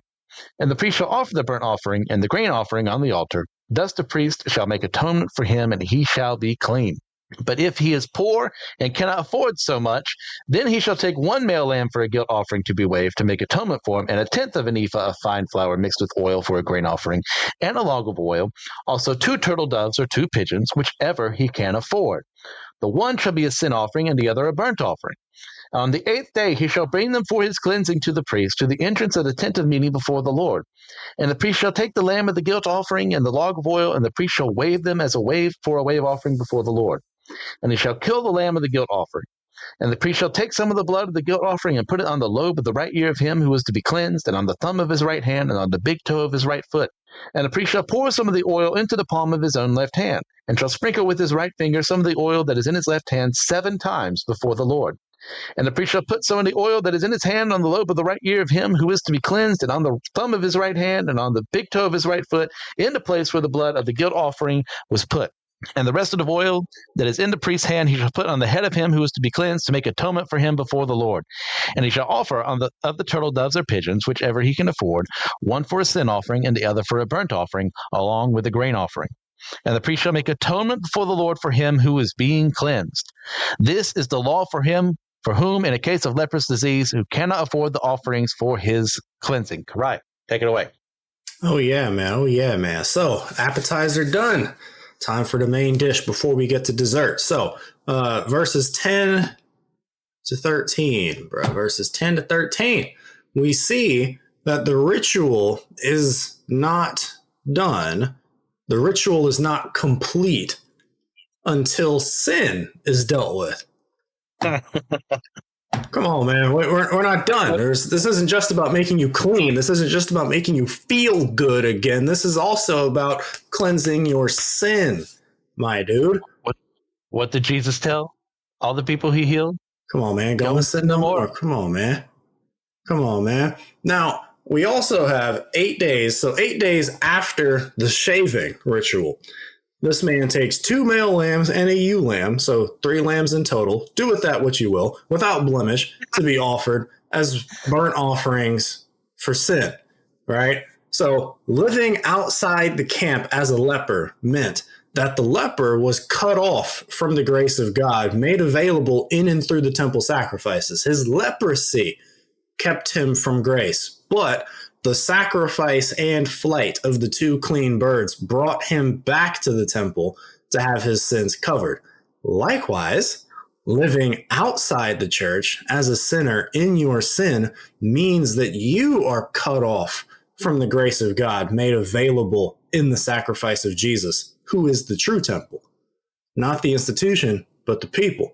And the priest shall offer the burnt offering and the grain offering on the altar. Thus the priest shall make atonement for him, and he shall be clean. But if he is poor and cannot afford so much, then he shall take 1 male lamb for a guilt offering to be waved, to make atonement for him, and 1/10 of an ephah of fine flour mixed with oil for a grain offering, and a log of oil, also 2 turtle doves or 2 pigeons, whichever he can afford. The one shall be a sin offering, and the other a burnt offering. On the 8th day he shall bring them for his cleansing to the priest, to the entrance of the tent of meeting before the Lord. And the priest shall take the lamb of the guilt offering and the log of oil, and the priest shall wave them as a wave offering before the Lord. And he shall kill the lamb of the guilt offering. And the priest shall take some of the blood of the guilt offering and put it on the lobe of the right ear of him who is to be cleansed, and on the thumb of his right hand, and on the big toe of his right foot. And the priest shall pour some of the oil into the palm of his own left hand, and shall sprinkle with his right finger some of the oil that is in his left hand 7 times before the Lord. And the priest shall put some of the oil that is in his hand on the lobe of the right ear of him who is to be cleansed, and on the thumb of his right hand, and on the big toe of his right foot, in the place where the blood of the guilt offering was put. And the rest of the oil that is in the priest's hand he shall put on the head of him who is to be cleansed, to make atonement for him before the Lord. And he shall offer of the turtle doves or pigeons, whichever he can afford, 1 for a sin offering, and the other for a burnt offering, along with the grain offering. And the priest shall make atonement before the Lord for him who is being cleansed. This is the law for him for whom, in a case of leprous disease, who cannot afford the offerings for his cleansing. Right. Take it away. Oh, yeah, man. So, appetizer done. Time for the main dish before we get to dessert. So, verses 10 to 13, bro. Verses 10 to 13. We see that the ritual is not done. The ritual is not complete until sin is dealt with. Come on, man. We're not done. This isn't just about making you clean. This isn't just about making you feel good again. This is also about cleansing your sin, my dude. What did Jesus tell all the people he healed? Come on, man. Go and sin no more. Come on, man. Now, we also have 8 days. So 8 days after the shaving ritual. This man takes 2 male lambs and a ewe lamb, so 3 lambs in total. Do with that what you will, without blemish, to be offered as burnt offerings for sin, right? So living outside the camp as a leper meant that the leper was cut off from the grace of God, made available in and through the temple sacrifices. His leprosy kept him from grace, but the sacrifice and flight of the 2 clean birds brought him back to the temple to have his sins covered. Likewise, living outside the church as a sinner in your sin means that you are cut off from the grace of God made available in the sacrifice of Jesus, who is the true temple. Not the institution, but the people.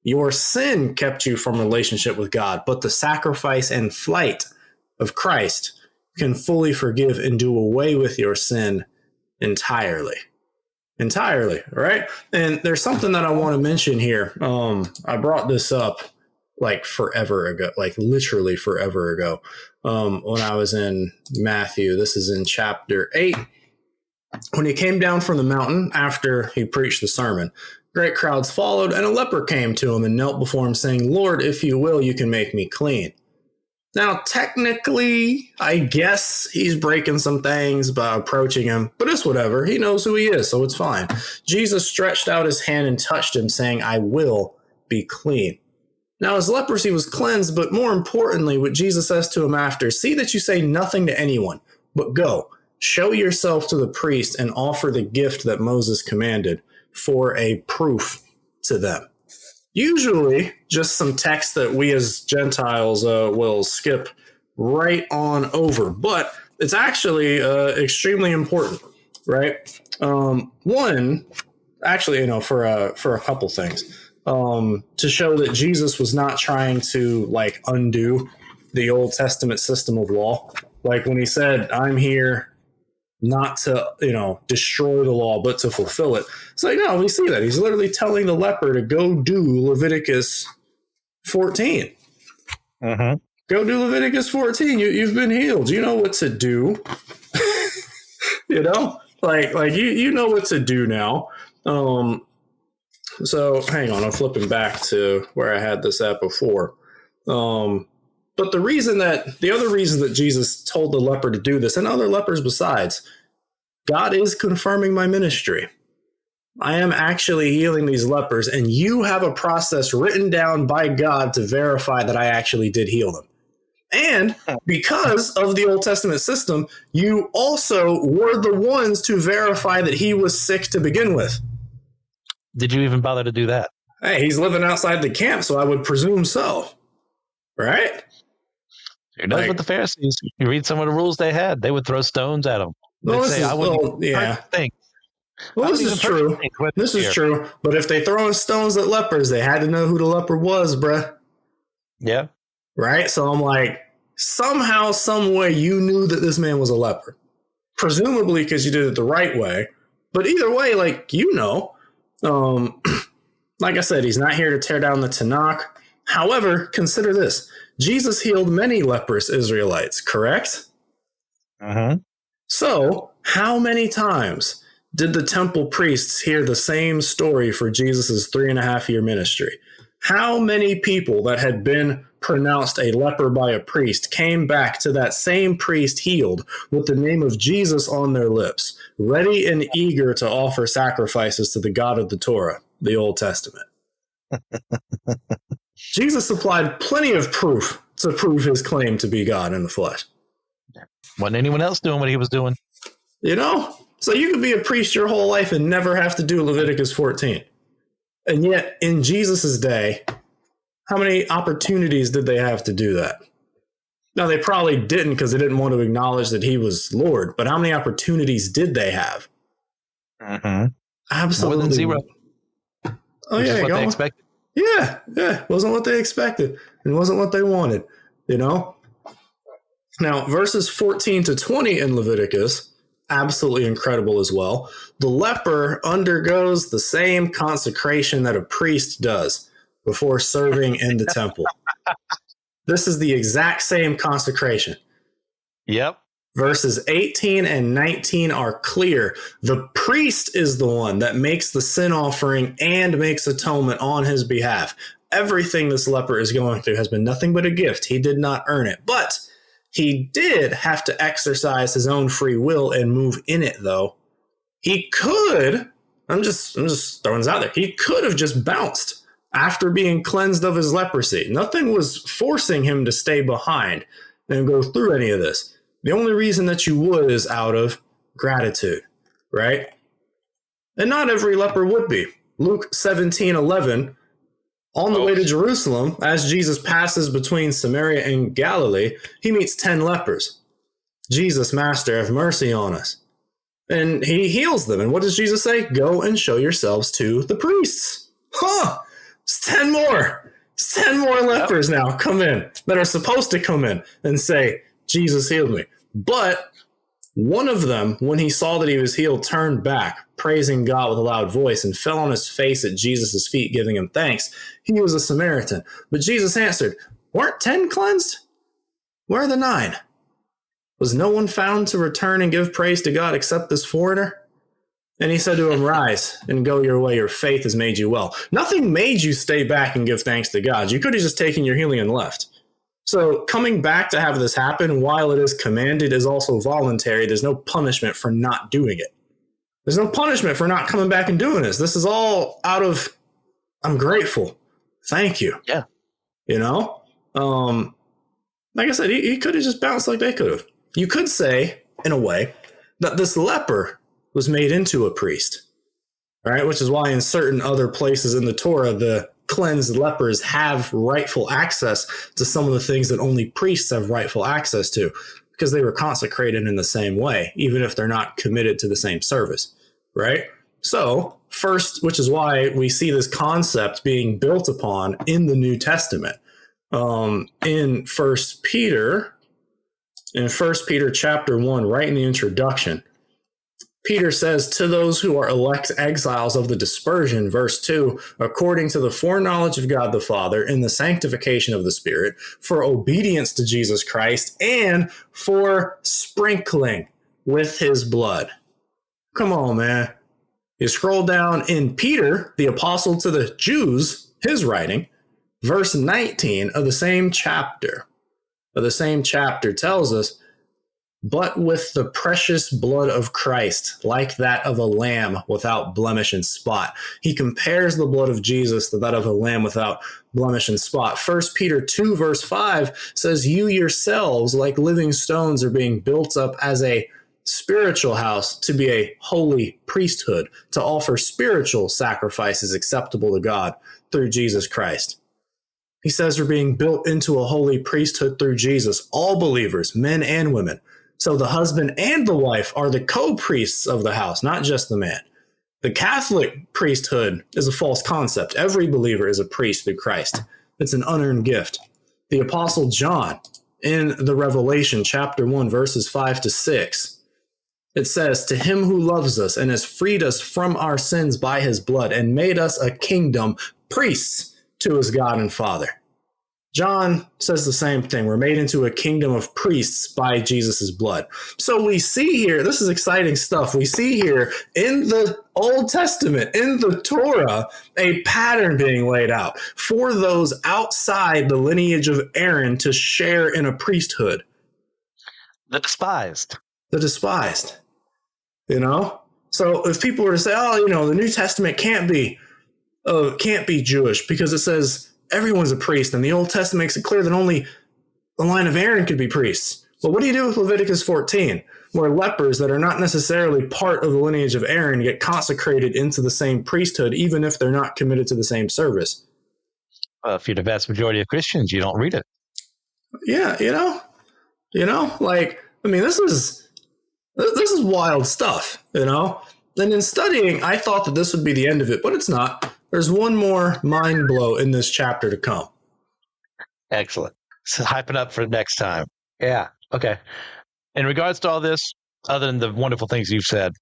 Your sin kept you from relationship with God, but the sacrifice and flight of Christ can fully forgive and do away with your sin entirely. Entirely, right? And there's something that I want to mention here. I brought this up like forever ago, like literally forever ago, when I was in Matthew. This is in chapter 8. When he came down from the mountain after he preached the sermon, great crowds followed, and a leper came to him and knelt before him, saying, Lord, if you will, you can make me clean. Now, technically, I guess he's breaking some things by approaching him, but it's whatever. He knows who he is, so it's fine. Jesus stretched out his hand and touched him, saying, I will be clean. Now, his leprosy was cleansed, but more importantly, what Jesus says to him after, see that you say nothing to anyone, but go, show yourself to the priest and offer the gift that Moses commanded for a proof to them. Usually just some text that we as Gentiles will skip right on over, but it's actually extremely important, right? One, actually, for a couple things, to show that Jesus was not trying to like undo the Old Testament system of law. Like when he said, I'm here not to, destroy the law, but to fulfill it. It's like, no, we see that. He's literally telling the leper to go do Leviticus 14. Uh-huh. Go do Leviticus 14. You've been healed. You know what to do. Like you know what to do now. So hang on, I'm flipping back to where I had this at before. But the other reason that Jesus told the leper to do this, and other lepers besides, God is confirming my ministry. I am actually healing these lepers, and you have a process written down by God to verify that I actually did heal them. And because of the Old Testament system, you also were the ones to verify that he was sick to begin with. Did you even bother to do that? Hey, he's living outside the camp, so I would presume so. Right? Who knows what the Pharisees, you read some of the rules they had, they would throw stones at them. Well, this is true. This is true. But if they throwing stones at lepers, they had to know who the leper was, bruh. Yeah. Right? So I'm like, somehow, some way, you knew that this man was a leper. Presumably because you did it the right way. But either way, like, like I said, he's not here to tear down the Tanakh. However, consider this. Jesus healed many leprous Israelites, correct? Uh-huh. So, how many times did the temple priests hear the same story for Jesus' 3.5-year ministry? How many people that had been pronounced a leper by a priest came back to that same priest healed with the name of Jesus on their lips, ready and eager to offer sacrifices to the God of the Torah, the Old Testament? Jesus supplied plenty of proof to prove his claim to be God in the flesh. Wasn't anyone else doing what he was doing? So you could be a priest your whole life and never have to do Leviticus 14. And yet, in Jesus' day, how many opportunities did they have to do that? Now, they probably didn't because they didn't want to acknowledge that he was Lord. But how many opportunities did they have? Mm-hmm. Absolutely. More than zero. Oh, yeah. What they expected. Yeah. Wasn't what they expected. It wasn't what they wanted, Now, verses 14 to 20 in Leviticus, absolutely incredible as well. The leper undergoes the same consecration that a priest does before serving in the temple. This is the exact same consecration. Yep. Verses 18 and 19 are clear. The priest is the one that makes the sin offering and makes atonement on his behalf. Everything this leper is going through has been nothing but a gift. He did not earn it, but he did have to exercise his own free will and move in it, though. He could, I'm just throwing this out there, he could have just bounced after being cleansed of his leprosy. Nothing was forcing him to stay behind and go through any of this. The only reason that you would is out of gratitude, right? And not every leper would be. Luke 17:11, on the way to Jerusalem, as Jesus passes between Samaria and Galilee, he meets 10 lepers. Jesus, Master, have mercy on us. And he heals them. And what does Jesus say? Go and show yourselves to the priests. It's 10 more. It's 10 more lepers now come in that are supposed to come in and say, Jesus healed me. But one of them, when he saw that he was healed, turned back, praising God with a loud voice, and fell on his face at Jesus' feet, giving him thanks. He was a Samaritan. But Jesus answered, weren't 10 cleansed? Where are the 9? Was no one found to return and give praise to God except this foreigner? And he said to him, rise and go your way. Your faith has made you well. Nothing made you stay back and give thanks to God. You could have just taken your healing and left. So coming back to have this happen, while it is commanded, is also voluntary. There's no punishment for not doing it. There's no punishment for not coming back and doing this. This is all out of, I'm grateful. Thank you. Yeah. You know? Like I said, he could have just bounced like they could have. You could say, in a way, that this leper was made into a priest, all right? Which is why in certain other places in the Torah, the cleansed lepers have rightful access to some of the things that only priests have rightful access to, because they were consecrated in the same way, even if they're not committed to the same service, right? So first, which is why we see this concept being built upon in the New Testament. In First Peter chapter 1, right in the introduction, Peter says, to those who are elect exiles of the dispersion, verse 2, according to the foreknowledge of God the Father, in the sanctification of the Spirit, for obedience to Jesus Christ, and for sprinkling with his blood. Come on, man. You scroll down in Peter, the apostle to the Jews, his writing, verse 19 of the same chapter tells us, but with the precious blood of Christ, like that of a lamb without blemish and spot. He compares the blood of Jesus to that of a lamb without blemish and spot. 1 Peter 2 verse 5 says, you yourselves, like living stones, are being built up as a spiritual house to be a holy priesthood, to offer spiritual sacrifices acceptable to God through Jesus Christ. He says we're being built into a holy priesthood through Jesus, all believers, men and women. So the husband and the wife are the co-priests of the house, not just the man. The Catholic priesthood is a false concept. Every believer is a priest through Christ. It's an unearned gift. The Apostle John, in the Revelation, chapter 1, verses 5 to 6, it says, to him who loves us and has freed us from our sins by his blood and made us a kingdom, priests to his God and Father. John says the same thing. We're made into a kingdom of priests by Jesus' blood. So we see here, this is exciting stuff. We see here in the Old Testament, in the Torah, a pattern being laid out for those outside the lineage of Aaron to share in a priesthood. The despised. The despised. You know? So if people were to say, oh, the New Testament can't be Jewish because it says everyone's a priest, and the Old Testament makes it clear that only the line of Aaron could be priests. Well, what do you do with Leviticus 14, where lepers that are not necessarily part of the lineage of Aaron get consecrated into the same priesthood, even if they're not committed to the same service? Well, if you're the vast majority of Christians, you don't read it. Yeah, this is wild stuff, And in studying, I thought that this would be the end of it, but it's not. There's one more mind blow in this chapter to come. Excellent. So hyping up for next time. Yeah. Okay. In regards to all this, other than the wonderful things you've said,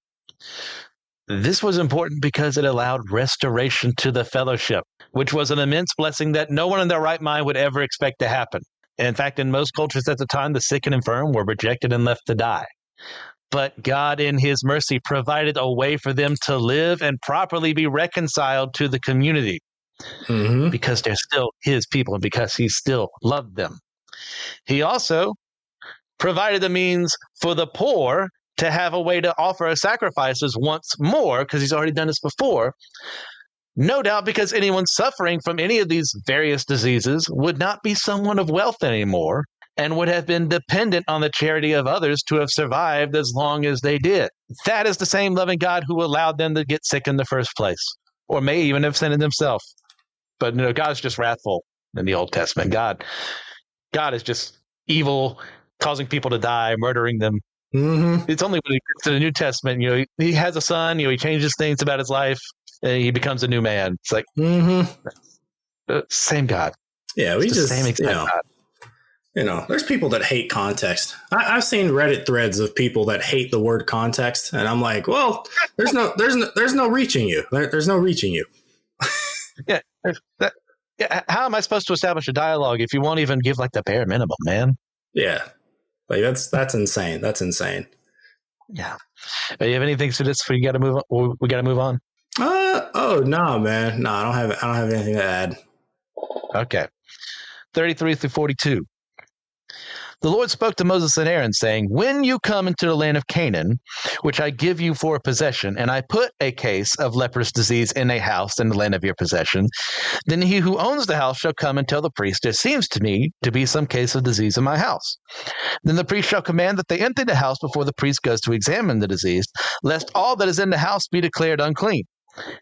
this was important because it allowed restoration to the fellowship, which was an immense blessing that no one in their right mind would ever expect to happen. In fact, in most cultures at the time, the sick and infirm were rejected and left to die. But God, in his mercy, provided a way for them to live and properly be reconciled to the community because they're still his people and because he still loved them. He also provided the means for the poor to have a way to offer sacrifices once more, because he's already done this before. No doubt because anyone suffering from any of these various diseases would not be someone of wealth anymore, and would have been dependent on the charity of others to have survived as long as they did. That is the same loving God who allowed them to get sick in the first place, or may even have sinned himself. But God's just wrathful in the Old Testament. God is just evil, causing people to die, murdering them. Mm-hmm. It's only when he gets to the New Testament, he has a son, he changes things about his life, and he becomes a new man. It's like, same God. Yeah, it's the same exact God. There's people that hate context. I've seen Reddit threads of people that hate the word context, and I'm like, well, there's no reaching you. There's no reaching you. Yeah. How am I supposed to establish a dialogue if you won't even give like the bare minimum, man? Yeah, like that's insane. That's insane. Yeah. You have anything to this? We got to move on. We got to move on. Oh no, man. No, I don't have anything to add. Okay. 33 through 42. The Lord spoke to Moses and Aaron, saying, when you come into the land of Canaan, which I give you for a possession, and I put a case of leprous disease in a house in the land of your possession, then he who owns the house shall come and tell the priest, there seems to me to be some case of disease in my house. Then the priest shall command that they empty the house before the priest goes to examine the disease, lest all that is in the house be declared unclean.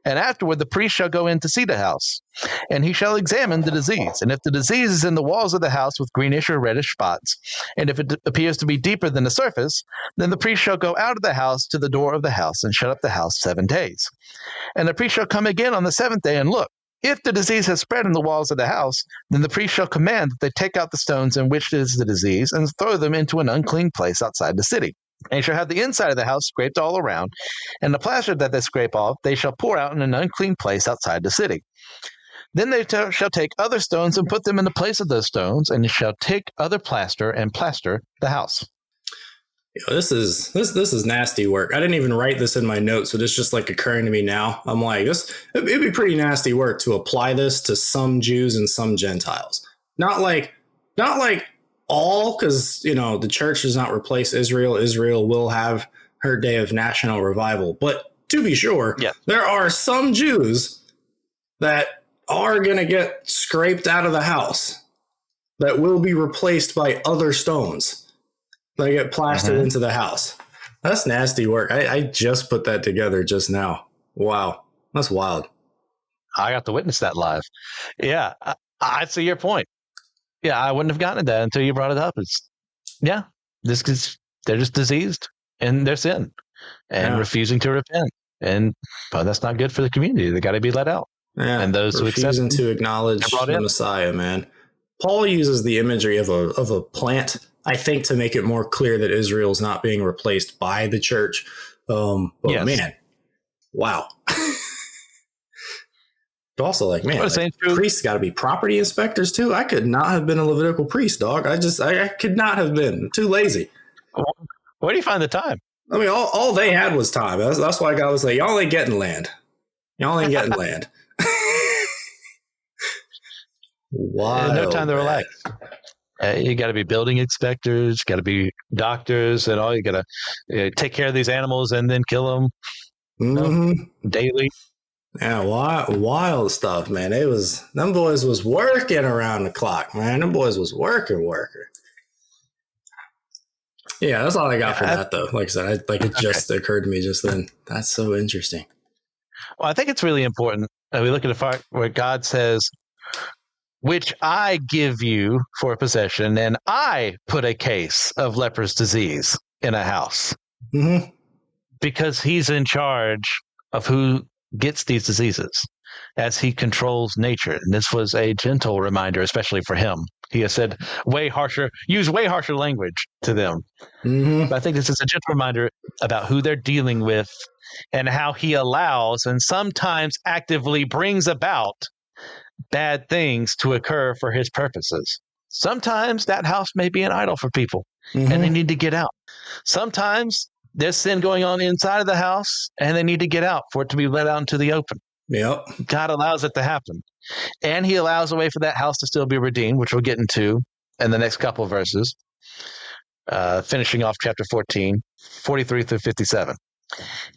And afterward the priest shall go in to see the house, and he shall examine the disease. And if the disease is in the walls of the house with greenish or reddish spots, and if it appears to be deeper than the surface, then the priest shall go out of the house to the door of the house and shut up the house 7 days. And the priest shall come again on the 7th day and look. If the disease has spread in the walls of the house, then the priest shall command that they take out the stones in which is the disease and throw them into an unclean place outside the city. And shall have the inside of the house scraped all around, and the plaster that they scrape off they shall pour out in an unclean place outside the city. Then they shall take other stones and put them in the place of those stones, and shall take other plaster and plaster the house. This is nasty work. I didn't even write this in my notes, so it's just like occurring to me now. I'm like, it'd be pretty nasty work to apply this to some Jews and some Gentiles. Not like all, because the church does not replace Israel. Israel will have her day of national revival, but to be sure, there are some Jews that are going to get scraped out of the house that will be replaced by other stones that get plastered into the house. That's nasty work. I just put that together just now. Wow, that's wild. I got to witness that live. Yeah, I see your point. Yeah, I wouldn't have gotten to that until you brought it up. They're just diseased in their sin and refusing to repent. And that's not good for the community. They got to be let out. Yeah, and those who accept refusing to acknowledge the Messiah, man. Paul uses the imagery of a plant, I think, to make it more clear that Israel's not being replaced by the church. Man, wow. But also, priests got to be property inspectors too. I could not have been a Levitical priest, dog. I could not have been. I'm too lazy. Where do you find the time? I mean, all they had was time. That's why God was like, y'all ain't getting land. Y'all ain't getting land. Wild, no time to relax. You got to be building inspectors, got to be doctors, and all. You got to take care of these animals and then kill them daily. Yeah, wild stuff, man. Them boys was working around the clock, man. Them boys was working. Yeah, that's all I got for that, though. Like I said, it just occurred to me just then. That's so interesting. Well, I think it's really important that we look at the part where God says, which I give you for a possession, and I put a case of leprous disease in a house. Mm-hmm. Because he's in charge of who gets these diseases as he controls nature. And this was a gentle reminder, especially for him. He has said use way harsher language to them. Mm-hmm. But I think this is a gentle reminder about who they're dealing with and how he allows and sometimes actively brings about bad things to occur for his purposes. Sometimes that house may be an idol for people and they need to get out. Sometimes there's sin going on inside of the house and they need to get out for it to be let out into the open. Yep. God allows it to happen. And he allows a way for that house to still be redeemed, which we'll get into in the next couple of verses, finishing off chapter 14, 43 through 57.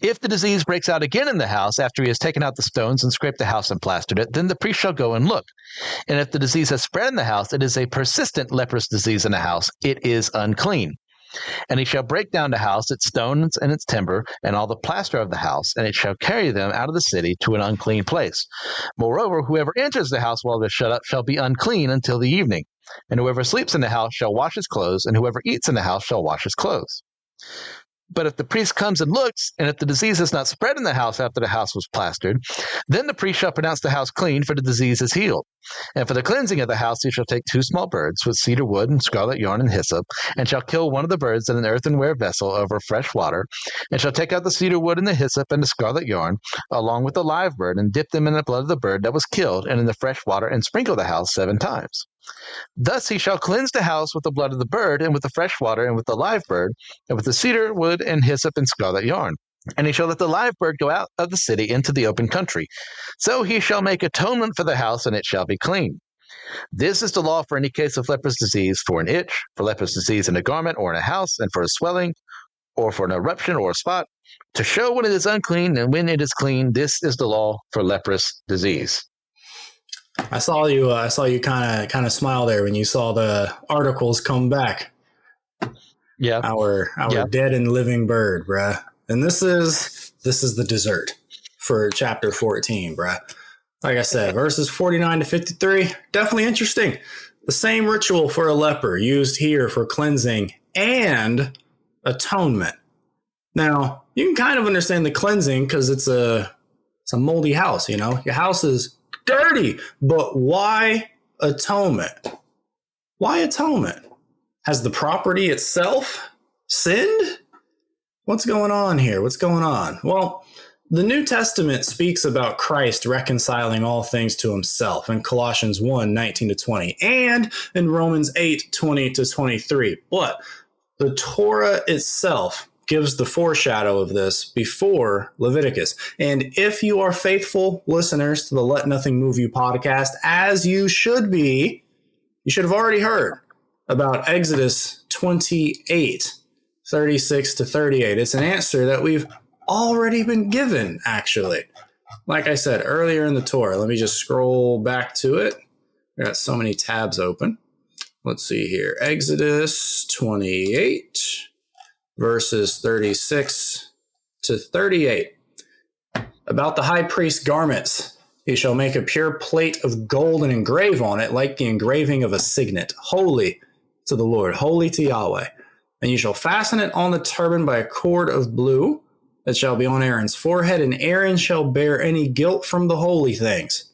If the disease breaks out again in the house after he has taken out the stones and scraped the house and plastered it, then the priest shall go and look. And if the disease has spread in the house, it is a persistent leprous disease in the house. It is unclean. And he shall break down the house, its stones and its timber, and all the plaster of the house, and it shall carry them out of the city to an unclean place. Moreover, whoever enters the house while they're shut up shall be unclean until the evening. And whoever sleeps in the house shall wash his clothes, and whoever eats in the house shall wash his clothes. But if the priest comes and looks, and if the disease has not spread in the house after the house was plastered, then the priest shall pronounce the house clean, for the disease is healed. And for the cleansing of the house, he shall take 2 small birds with cedar wood and scarlet yarn and hyssop, and shall kill one of the birds in an earthenware vessel over fresh water, and shall take out the cedar wood and the hyssop and the scarlet yarn, along with the live bird, and dip them in the blood of the bird that was killed, and in the fresh water, and sprinkle the house 7 times. Thus he shall cleanse the house with the blood of the bird, and with the fresh water, and with the live bird, and with the cedar wood and hyssop and scarlet yarn. And he shall let the live bird go out of the city into the open country. So he shall make atonement for the house, and it shall be clean. This is the law for any case of leprous disease, for an itch, for leprous disease in a garment or in a house, and for a swelling, or for an eruption or a spot, to show when it is unclean and when it is clean. This is the law for leprous disease. I saw you kind of smile there when you saw the articles come back. Yeah. Our dead and living bird, bruh. And this is the dessert for chapter 14, bruh. Like I said, verses 49 to 53, definitely interesting. The same ritual for a leper used here for cleansing and atonement. Now, you can kind of understand the cleansing because it's a moldy house, you know? Your house is dirty, but why atonement? Why atonement? Has the property itself sinned? What's going on here? What's going on? Well, the New Testament speaks about Christ reconciling all things to himself in Colossians 1:19 to 20, and in Romans 8:20 to 23. But the Torah itself gives the foreshadow of this before Leviticus. And if you are faithful listeners to the Let Nothing Move You podcast, as you should be, you should have already heard about Exodus 28:36 to 38. It's an answer that we've already been given, actually. Like I said earlier in the Torah, let me just scroll back to it. I got so many tabs open. Let's see here. Exodus 28. Verses 36 to 38. About the high priest's garments, he shall make a pure plate of gold and engrave on it like the engraving of a signet, holy to the Lord, holy to Yahweh. And you shall fasten it on the turban by a cord of blue that shall be on Aaron's forehead, and Aaron shall bear any guilt from the holy things.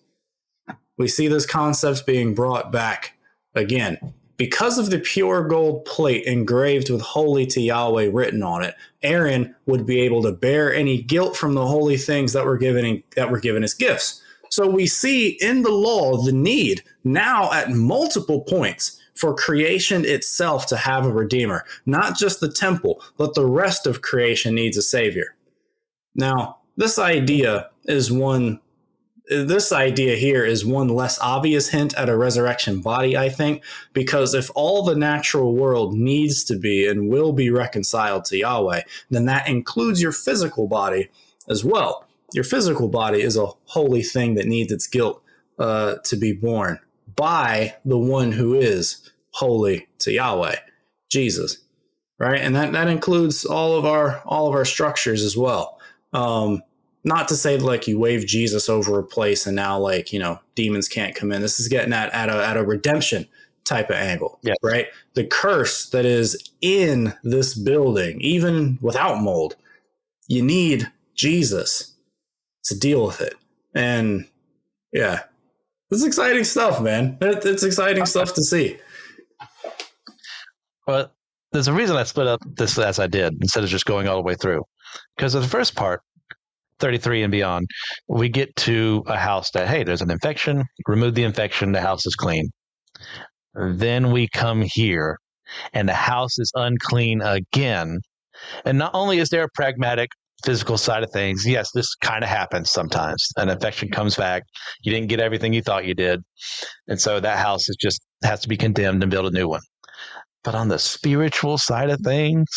We see this concept being brought back again. Because of the pure gold plate engraved with holy to Yahweh written on it, Aaron would be able to bear any guilt from the holy things that were given as gifts. So we see in the law the need now at multiple points for creation itself to have a redeemer. Not just the temple, but the rest of creation needs a savior. Now, this idea here is one less obvious hint at a resurrection body, I think, because if all the natural world needs to be and will be reconciled to Yahweh, then that includes your physical body as well. Your physical body is a holy thing that needs its guilt to be borne by the one who is holy to Yahweh, Jesus, right? And that includes all of our structures as well. Not to say like you wave Jesus over a place and now like, you know, demons can't come in. This is getting at a redemption type of angle, yes. Right? The curse that is in this building, even without mold, you need Jesus to deal with it. And yeah, it's exciting stuff, man. It's exciting stuff to see. Well, there's a reason I split up this as I did instead of just going all the way through. Because of the first part, 33 and beyond, we get to a house that, hey, there's an infection, remove the infection, the house is clean. Then we come here and the house is unclean again. And not only is there a pragmatic physical side of things, yes, this kind of happens sometimes. An infection comes back, you didn't get everything you thought you did. And so that house has to be condemned and build a new one. But on the spiritual side of things,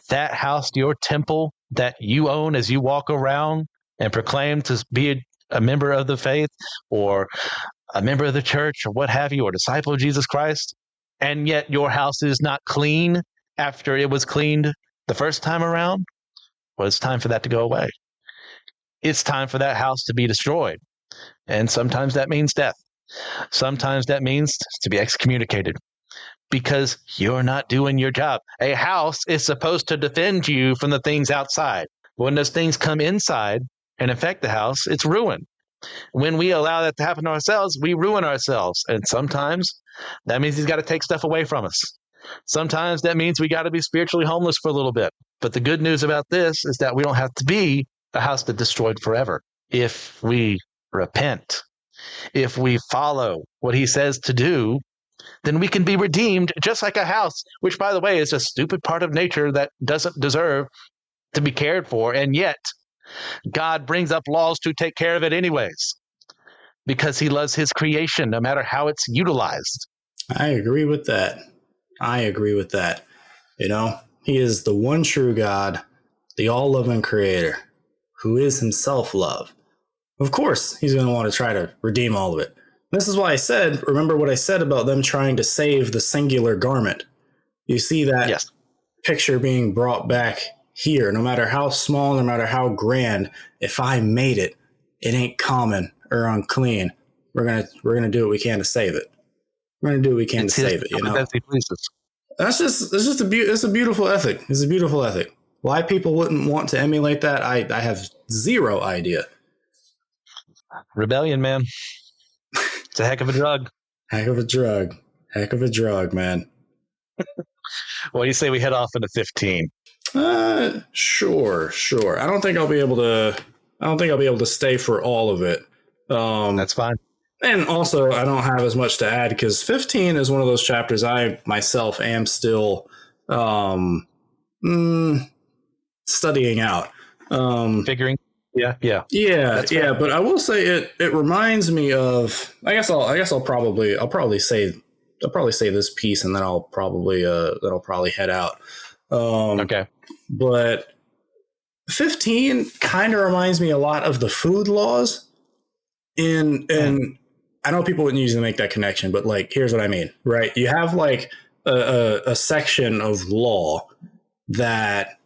that house, your temple that you own as you walk around and proclaim to be a member of the faith or a member of the church or what have you, or disciple of Jesus Christ, and yet your house is not clean after it was cleaned the first time around, well, it's time for that to go away. It's time for that house to be destroyed. And sometimes that means death. Sometimes that means to be excommunicated because you're not doing your job. A house is supposed to defend you from the things outside. When those things come inside and affect the house, it's ruined. When we allow that to happen to ourselves, we ruin ourselves. And sometimes that means he's got to take stuff away from us. Sometimes that means we got to be spiritually homeless for a little bit. But the good news about this is that we don't have to be a house that's destroyed forever. If we repent, if we follow what he says to do, then we can be redeemed just like a house, which, by the way, is a stupid part of nature that doesn't deserve to be cared for. And yet God brings up laws to take care of it anyways, because he loves his creation, no matter how it's utilized. I agree with that. You know, he is the one true God, the all-loving creator, who is himself love. Of course, he's going to want to try to redeem all of it. This is why I said, remember what I said about them trying to save the singular garment. You see that picture being brought back here, no matter how small, no matter how grand. If I made it, it ain't common or unclean. We're gonna do what we can to save it. We're gonna do what we can to save it. You know, it's a beautiful ethic. It's a beautiful ethic. Why people wouldn't want to emulate that, I have zero idea. Rebellion, man. It's a heck of a drug. Heck of a drug, man. What do you say we head off into 15? Sure. I don't think I'll be able to stay for all of it. That's fine. And also, I don't have as much to add because 15 is one of those chapters I myself am still studying out. Figuring. Yeah. But I will say it reminds me of. I guess I'll probably say this piece and then I'll probably head out. Okay. But 15 kind of reminds me a lot of the food laws. And I know people wouldn't usually make that connection, but like, here's what I mean, right? You have like a section of law that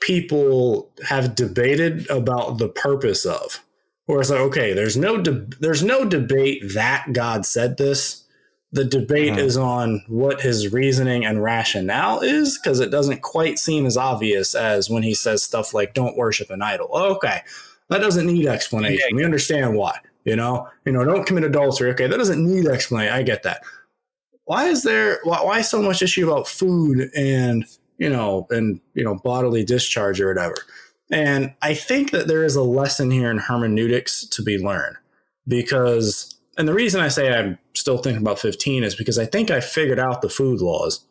people have debated about the purpose of, where it's like, okay, there's no debate that God said this. The debate is on what his reasoning and rationale is, because it doesn't quite seem as obvious as when he says stuff like, don't worship an idol. Okay, that doesn't need explanation. We understand why. You know, don't commit adultery. Okay, that doesn't need explanation. I get that. Why so much issue about food and bodily discharge or whatever? And I think that there is a lesson here in hermeneutics to be learned, because, and the reason I say I'm still thinking about 15 is because I think I figured out the food laws.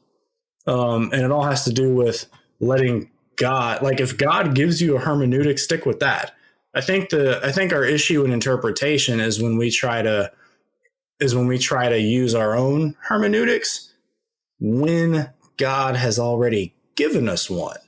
And it all has to do with letting God, like if God gives you a hermeneutic, stick with that. I think our issue in interpretation is when we try to use our own hermeneutics when God has already given us one.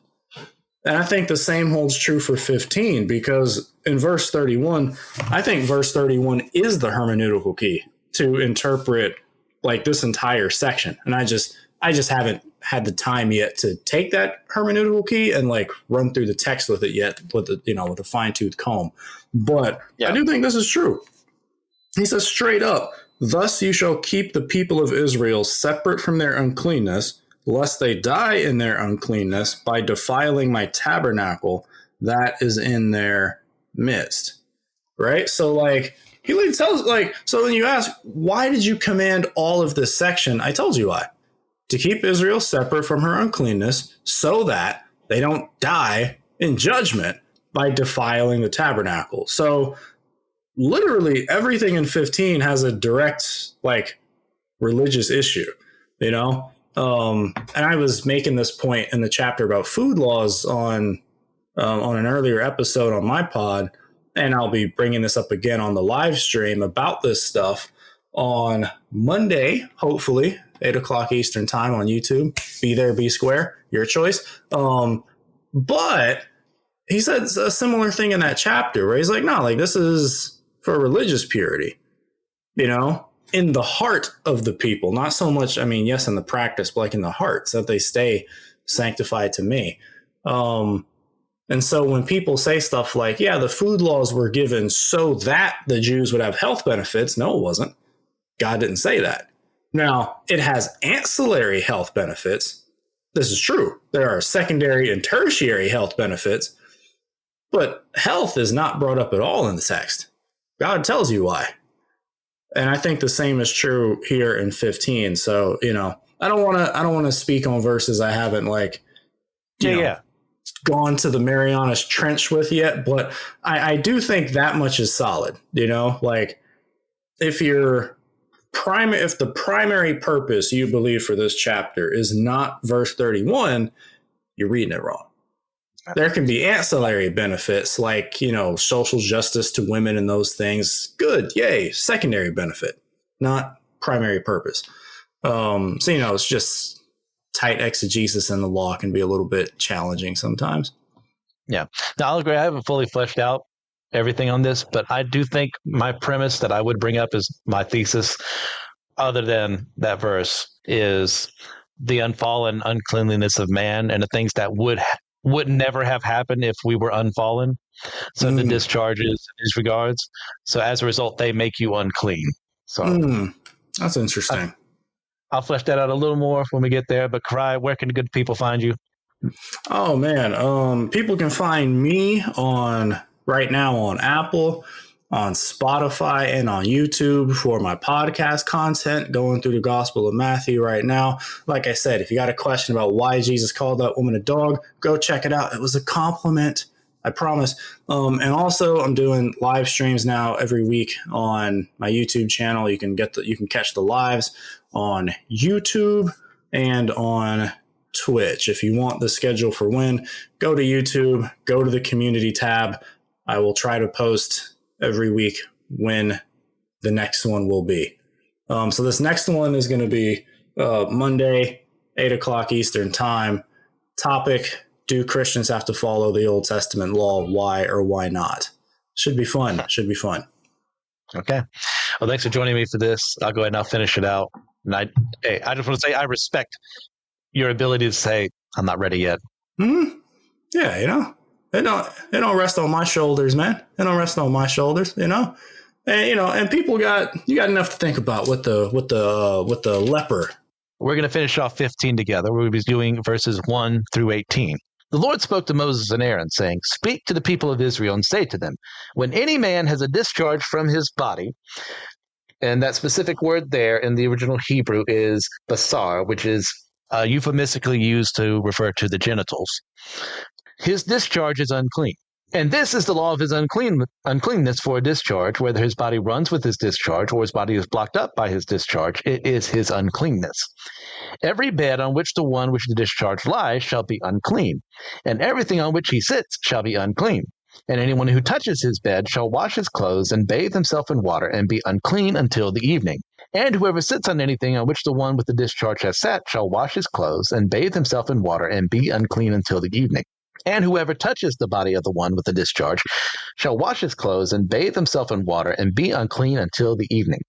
And I think the same holds true for 15, because in verse 31, I think verse 31 is the hermeneutical key to interpret like this entire section. And I just haven't had the time yet to take that hermeneutical key and like run through the text with it yet with a fine-tooth comb. But I do think this is true. He says straight up, thus you shall keep the people of Israel separate from their uncleanness, lest they die in their uncleanness by defiling my tabernacle that is in their midst. Right? So like he tells, like, so when you ask, why did you command all of this section? I told you why. To keep Israel separate from her uncleanness so that they don't die in judgment by defiling the tabernacle. So literally everything in 15 has a direct like religious issue, you know? And I was making this point in the chapter about food laws on an earlier episode on my pod, and I'll be bringing this up again on the live stream about this stuff on Monday, hopefully 8 o'clock Eastern time on YouTube. Be there, be square, your choice. But he said a similar thing in that chapter where he's like, no, like this is for religious purity, in the heart of the people, not so much, I mean, yes, in the practice, but like in the heart, so that they stay sanctified to me. And so when people say stuff like, yeah, the food laws were given so that the Jews would have health benefits, no, it wasn't. God didn't say that. Now, it has ancillary health benefits. This is true. There are secondary and tertiary health benefits, but health is not brought up at all in the text. God tells you why. And I think the same is true here in 15. So, I don't want to speak on verses I haven't gone to the Marianas Trench with yet, but I do think that much is solid. Like if the primary purpose you believe for this chapter is not verse 31, you're reading it wrong. There can be ancillary benefits like, social justice to women and those things. Good. Yay. Secondary benefit, not primary purpose. So, it's just tight exegesis in the law can be a little bit challenging sometimes. Yeah. Now, I'll agree. I haven't fully fleshed out everything on this, but I do think my premise that I would bring up as my thesis, other than that verse, is the unfallen uncleanliness of man and the things that would never have happened if we were unfallen. So the discharges in these regards. So as a result, they make you unclean. So that's interesting. I'll flesh that out a little more when we get there. But Cry, where can the good people find you? Oh man, people can find me right now on Apple, on Spotify, and on YouTube for my podcast content, going through the Gospel of Matthew right now. Like I said, if you got a question about why Jesus called that woman a dog, go check it out. It was a compliment, I promise. And also, I'm doing live streams now every week on my YouTube channel. You can catch the lives on YouTube and on Twitch. If you want the schedule for when, go to YouTube, go to the community tab. I will try to post every week when the next one will be. So this next one is going to be Monday, 8 o'clock Eastern time. Topic: do Christians have to follow the Old Testament law? Why or why not? Should be fun. Okay. Well, thanks for joining me for this. I'll go ahead and I'll finish it out. And I just want to say I respect your ability to say I'm not ready yet. Yeah, it don't rest on my shoulders, man. It don't rest on my shoulders, And and people got enough to think about with the leper. We're going to finish off 15 together. We'll be doing verses 1 through 18. The Lord spoke to Moses and Aaron, saying, "Speak to the people of Israel and say to them, when any man has a discharge from his body," and that specific word there in the original Hebrew is basar, which is euphemistically used to refer to the genitals. "His discharge is unclean. And this is the law of his uncleanness for a discharge, whether his body runs with his discharge or his body is blocked up by his discharge. It is his uncleanness. Every bed on which the one which the discharge lies shall be unclean, and everything on which he sits shall be unclean. And anyone who touches his bed shall wash his clothes and bathe himself in water and be unclean until the evening. And whoever sits on anything on which the one with the discharge has sat shall wash his clothes and bathe himself in water and be unclean until the evening. And whoever touches the body of the one with the discharge shall wash his clothes and bathe himself in water and be unclean until the evening.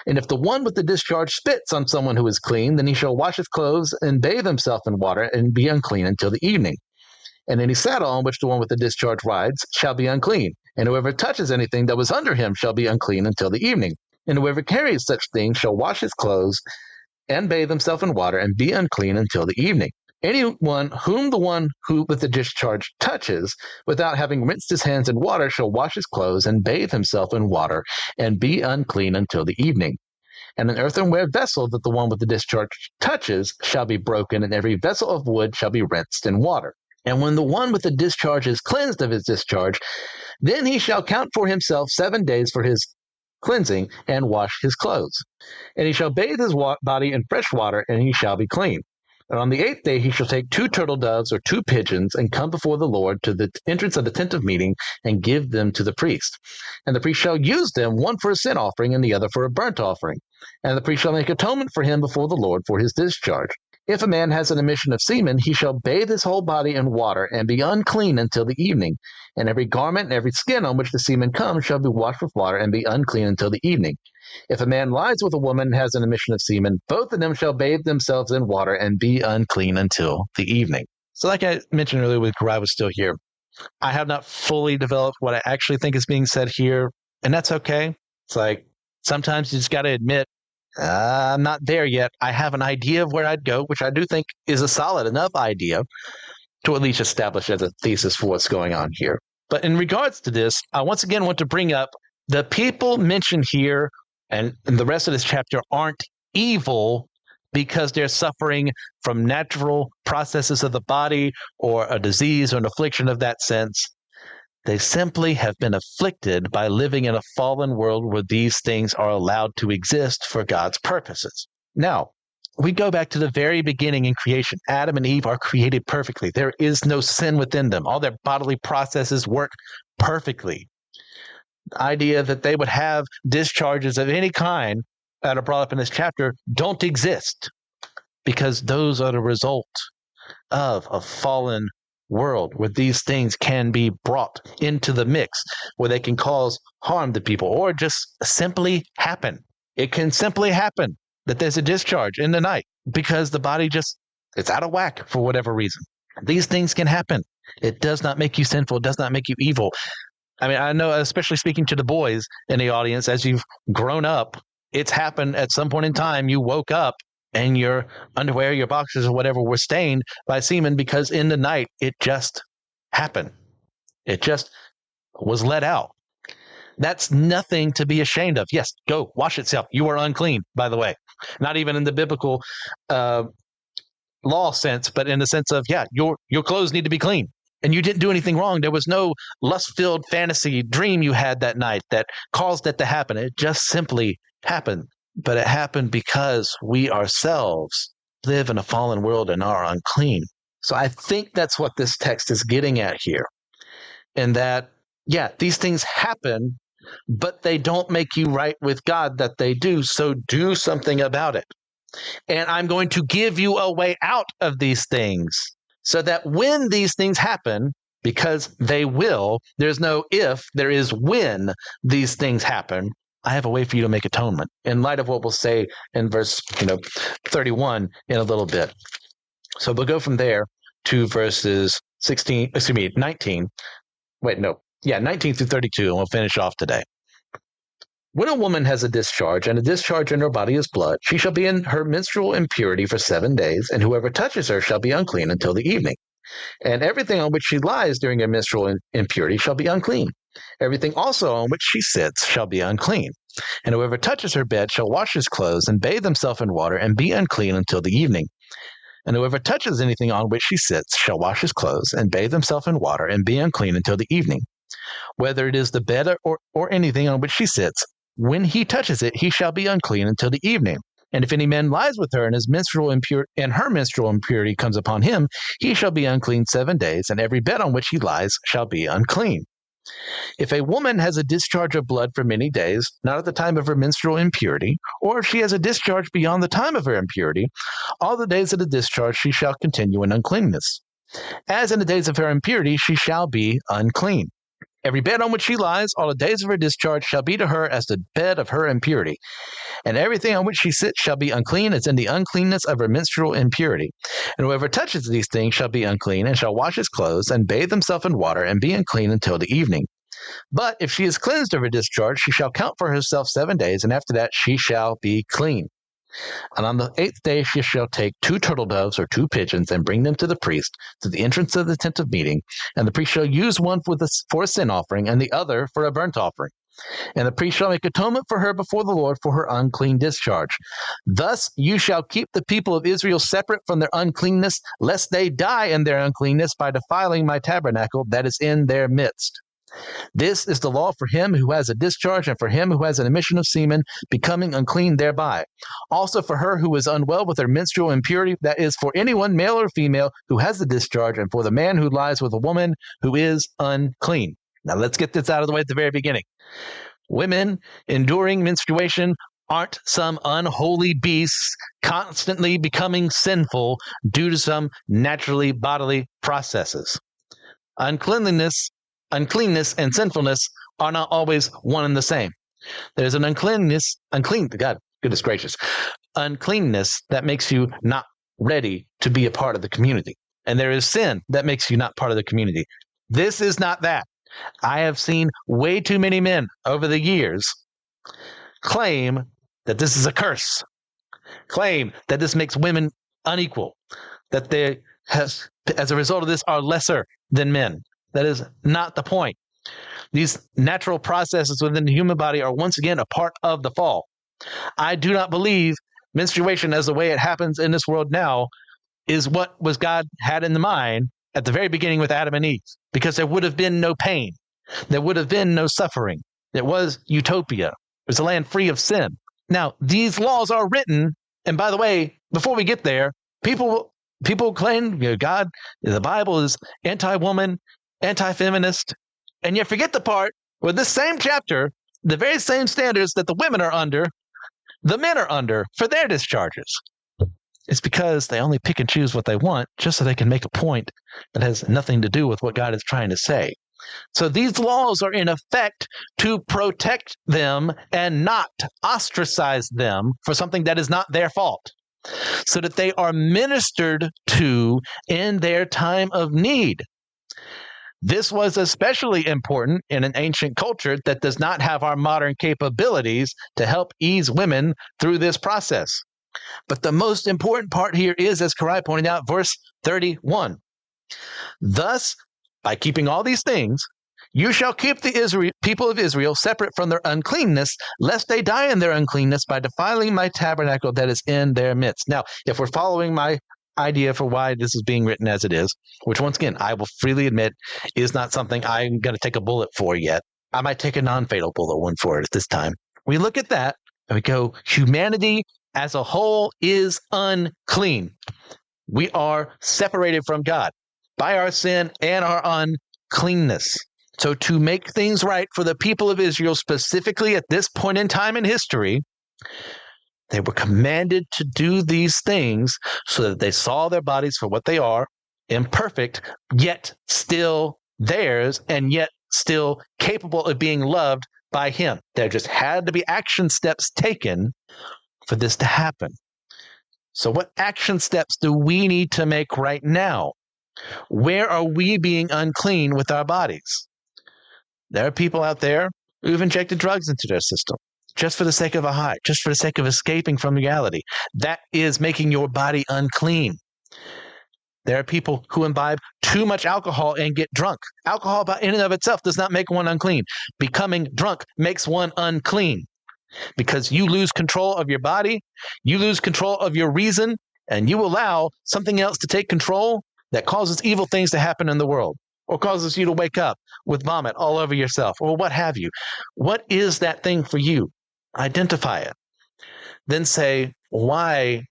And if the one with the discharge spits on someone who is clean, then he shall wash his clothes and bathe himself in water and be unclean until the evening. And any saddle on which the one with the discharge rides shall be unclean. And whoever touches anything that was under him shall be unclean until the evening. And whoever carries such things shall wash his clothes and bathe himself in water and be unclean until the evening. Anyone whom the one who with the discharge touches, without having rinsed his hands in water, shall wash his clothes and bathe himself in water and be unclean until the evening. And an earthenware vessel that the one with the discharge touches shall be broken, and every vessel of wood shall be rinsed in water. And when the one with the discharge is cleansed of his discharge, then he shall count for himself 7 days for his cleansing and wash his clothes. And he shall bathe his body in fresh water, and he shall be clean. And on the 8th day he shall take 2 turtle doves or 2 pigeons and come before the Lord to the entrance of the tent of meeting and give them to the priest. And the priest shall use them, one for a sin offering and the other for a burnt offering. And the priest shall make atonement for him before the Lord for his discharge. If a man has an emission of semen, he shall bathe his whole body in water and be unclean until the evening. And every garment and every skin on which the semen comes shall be washed with water and be unclean until the evening. If a man lies with a woman and has an emission of semen, both of them shall bathe themselves in water and be unclean until the evening. So like I mentioned earlier when Karai was still here, I have not fully developed what I actually think is being said here, and that's okay. It's like sometimes you just got to admit, I'm not there yet. I have an idea of where I'd go, which I do think is a solid enough idea to at least establish as a thesis for what's going on here. But in regards to this, I once again want to bring up the people mentioned here and the rest of this chapter aren't evil because they're suffering from natural processes of the body or a disease or an affliction of that sense. They simply have been afflicted by living in a fallen world where these things are allowed to exist for God's purposes. Now, we go back to the very beginning in creation. Adam and Eve are created perfectly. There is no sin within them. All their bodily processes work perfectly. The idea that they would have discharges of any kind that are brought up in this chapter don't exist because those are the result of a fallen world where these things can be brought into the mix, where they can cause harm to people or just simply happen. It can simply happen that there's a discharge in the night because the body it's out of whack for whatever reason. These things can happen. It does not make you sinful. It does not make you evil. I mean, I know, especially speaking to the boys in the audience, as you've grown up, it's happened at some point in time. You woke up and your underwear, your boxers or whatever were stained by semen because in the night, it just happened. It just was let out. That's nothing to be ashamed of. Yes, go wash itself. You are unclean, by the way. Not even in the biblical law sense, but in the sense of, your clothes need to be clean. And you didn't do anything wrong. There was no lust-filled fantasy dream you had that night that caused it to happen. It just simply happened. But it happened because we ourselves live in a fallen world and are unclean. So I think that's what this text is getting at here. And that, these things happen, but they don't make you right with God that they do. So do something about it. And I'm going to give you a way out of these things so that when these things happen, because they will, there's no if, there is when these things happen, I have a way for you to make atonement in light of what we'll say in verse 31 in a little bit. So we'll go from there to verses 19. 19 through 32, and we'll finish off today. When a woman has a discharge, and a discharge in her body is blood, she shall be in her menstrual impurity for 7 days, and whoever touches her shall be unclean until the evening. And everything on which she lies during her menstrual impurity shall be unclean. Everything also on which she sits shall be unclean. And whoever touches her bed shall wash his clothes and bathe himself in water and be unclean until the evening. And whoever touches anything on which she sits shall wash his clothes and bathe himself in water and be unclean until the evening. Whether it is the bed or anything on which she sits, when he touches it, he shall be unclean until the evening. And if any man lies with her and her menstrual impurity comes upon him, he shall be unclean 7 days, and every bed on which he lies shall be unclean. If a woman has a discharge of blood for many days, not at the time of her menstrual impurity, or if she has a discharge beyond the time of her impurity, all the days of the discharge she shall continue in uncleanness. As in the days of her impurity, she shall be unclean. Every bed on which she lies, all the days of her discharge shall be to her as the bed of her impurity. And everything on which she sits shall be unclean as in the uncleanness of her menstrual impurity. And whoever touches these things shall be unclean, and shall wash his clothes, and bathe himself in water, and be unclean until the evening. But if she is cleansed of her discharge, she shall count for herself 7 days, and after that she shall be clean. And on the 8th day she shall take 2 turtle doves or 2 pigeons and bring them to the priest to the entrance of the tent of meeting. And the priest shall use one for a sin offering and the other for a burnt offering. And the priest shall make atonement for her before the Lord for her unclean discharge. Thus you shall keep the people of Israel separate from their uncleanness, lest they die in their uncleanness by defiling my tabernacle that is in their midst. This is the law for him who has a discharge and for him who has an emission of semen, becoming unclean thereby. Also for her who is unwell with her menstrual impurity, that is for anyone, male or female, who has the discharge, and for the man who lies with a woman who is unclean. Now let's get this out of the way at the very beginning. Women enduring menstruation aren't some unholy beasts constantly becoming sinful due to some naturally bodily processes. Uncleanness and sinfulness are not always one and the same. There's an goodness gracious, uncleanness that makes you not ready to be a part of the community. And there is sin that makes you not part of the community. This is not that. I have seen way too many men over the years claim that this is a curse, claim that this makes women unequal, that they has, as a result of this, are lesser than men. That is not the point. These natural processes within the human body are once again a part of the fall. I do not believe menstruation as the way it happens in this world now is what was God had in mind at the very beginning with Adam and Eve, because there would have been no pain. There would have been no suffering. It was utopia. It was a land free of sin. Now, these laws are written, and by the way, before we get there, people claim God, the Bible is anti-woman, anti-feminist, and yet forget the part where this same chapter, the very same standards that the women are under, the men are under for their discharges. It's because they only pick and choose what they want just so they can make a point that has nothing to do with what God is trying to say. So these laws are in effect to protect them and not ostracize them for something that is not their fault, so that they are ministered to in their time of need. This was especially important in an ancient culture that does not have our modern capabilities to help ease women through this process. But the most important part here is, as Karai pointed out, verse 31. Thus, by keeping all these things, you shall keep the people of Israel separate from their uncleanness, lest they die in their uncleanness by defiling my tabernacle that is in their midst. Now, if we're following my idea for why this is being written as it is, which once again, I will freely admit is not something I'm going to take a bullet for yet. I might take a non-fatal bullet one for it at this time. We look at that and we go, humanity as a whole is unclean. We are separated from God by our sin and our uncleanness. So to make things right for the people of Israel, specifically at this point in time in history, they were commanded to do these things so that they saw their bodies for what they are, imperfect, yet still theirs, and yet still capable of being loved by Him. There just had to be action steps taken for this to happen. So what action steps do we need to make right now? Where are we being unclean with our bodies? There are people out there who've injected drugs into their system just for the sake of a high, just for the sake of escaping from reality. That is making your body unclean. There are people who imbibe too much alcohol and get drunk. Alcohol in and of itself does not make one unclean. Becoming drunk makes one unclean because you lose control of your body, you lose control of your reason, and you allow something else to take control that causes evil things to happen in the world, or causes you to wake up with vomit all over yourself, or what have you. What is that thing for you? Identify it. Then say, why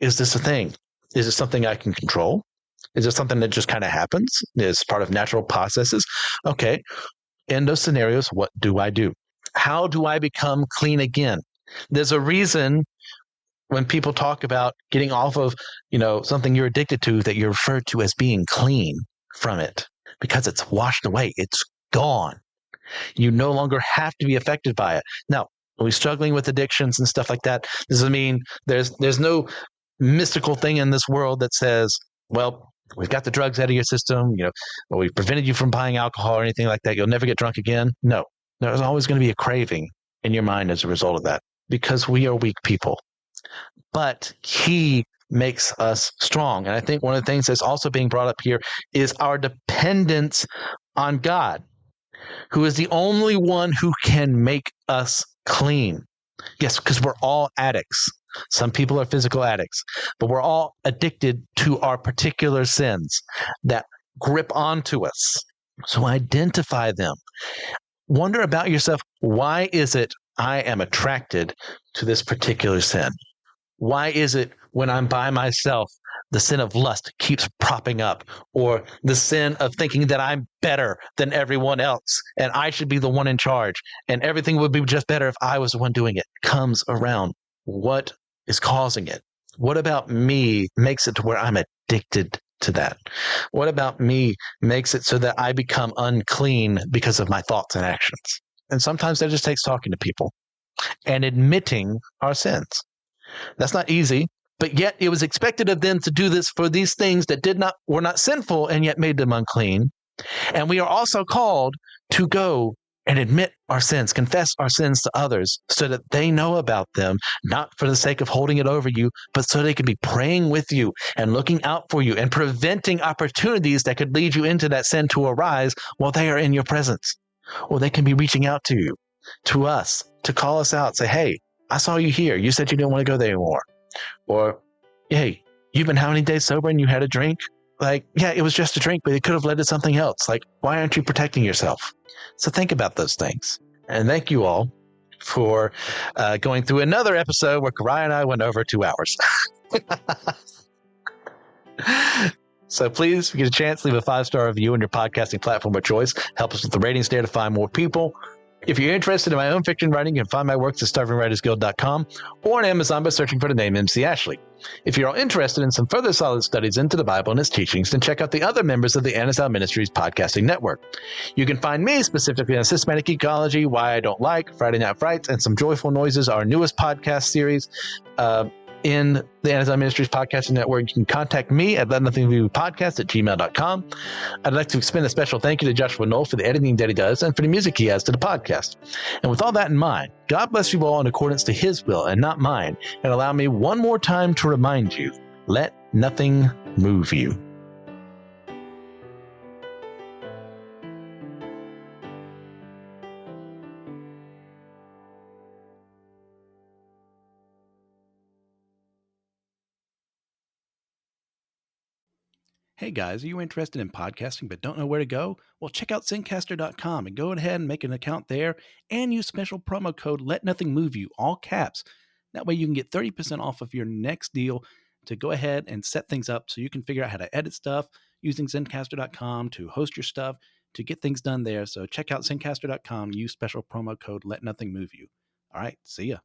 is this a thing? Is it something I can control? Is it something that just kind of happens? Is part of natural processes? Okay. In those scenarios, what do I do? How do I become clean again? There's a reason when people talk about getting off of, something you're addicted to, that you're referred to as being clean from it, because it's washed away. It's gone. You no longer have to be affected by it. Now, are we struggling with addictions and stuff like that? Does it mean there's no mystical thing in this world that says, well, we've got the drugs out of your system, or we've prevented you from buying alcohol or anything like that. You'll never get drunk again. No, there's always going to be a craving in your mind as a result of that, because we are weak people. But He makes us strong. And I think one of the things that's also being brought up here is our dependence on God, who is the only one who can make us clean. Yes, because we're all addicts. Some people are physical addicts, but we're all addicted to our particular sins that grip onto us. So identify them. Wonder about yourself. Why is it I am attracted to this particular sin? Why is it when I'm by myself the sin of lust keeps propping up, or the sin of thinking that I'm better than everyone else and I should be the one in charge and everything would be just better if I was the one doing it, comes around. What is causing it? What about me makes it to where I'm addicted to that? What about me makes it so that I become unclean because of my thoughts and actions? And sometimes that just takes talking to people and admitting our sins. That's not easy, but yet it was expected of them to do this for these things that were not sinful and yet made them unclean. And we are also called to go and admit our sins, confess our sins to others so that they know about them, not for the sake of holding it over you, but so they can be praying with you and looking out for you and preventing opportunities that could lead you into that sin to arise while they are in your presence. Or they can be reaching out to you, to us, to call us out, say, hey, I saw you here. You said you didn't want to go there anymore. Or, hey, you've been how many days sober and you had a drink? Like, yeah, it was just a drink, but it could have led to something else. Like, why aren't you protecting yourself? So think about those things. And thank you all for going through another episode where Karai and I went over 2 hours. So please, if you get a chance, leave a 5-star review on your podcasting platform of choice. Help us with the ratings there to find more people. If you're interested in my own fiction writing, you can find my works at starvingwritersguild.com or on Amazon by searching for the name MC Ashley. If you're all interested in some further solid studies into the Bible and its teachings, then check out the other members of the Anazal Ministries podcasting network. You can find me specifically on Systematic Ecology, Why I Don't Like, Friday Night Frights, and Some Joyful Noises, our newest podcast series. In the Anazal Ministries Podcasting Network, you can contact me at letnothingmoviepodcast@gmail.com. I'd like to extend a special thank you to Joshua Knoll for the editing that he does and for the music he has to the podcast. And with all that in mind, God bless you all in accordance to his will and not mine, and allow me one more time to remind you, let nothing move you. Hey guys, are you interested in podcasting but don't know where to go? Well, check out Zencaster.com and go ahead and make an account there and use special promo code Let Nothing Move You, all caps. That way you can get 30% off of your next deal to go ahead and set things up so you can figure out how to edit stuff using Zencaster.com to host your stuff, to get things done there. So check out Zencaster.com, use special promo code Let Nothing Move You. All right, see ya.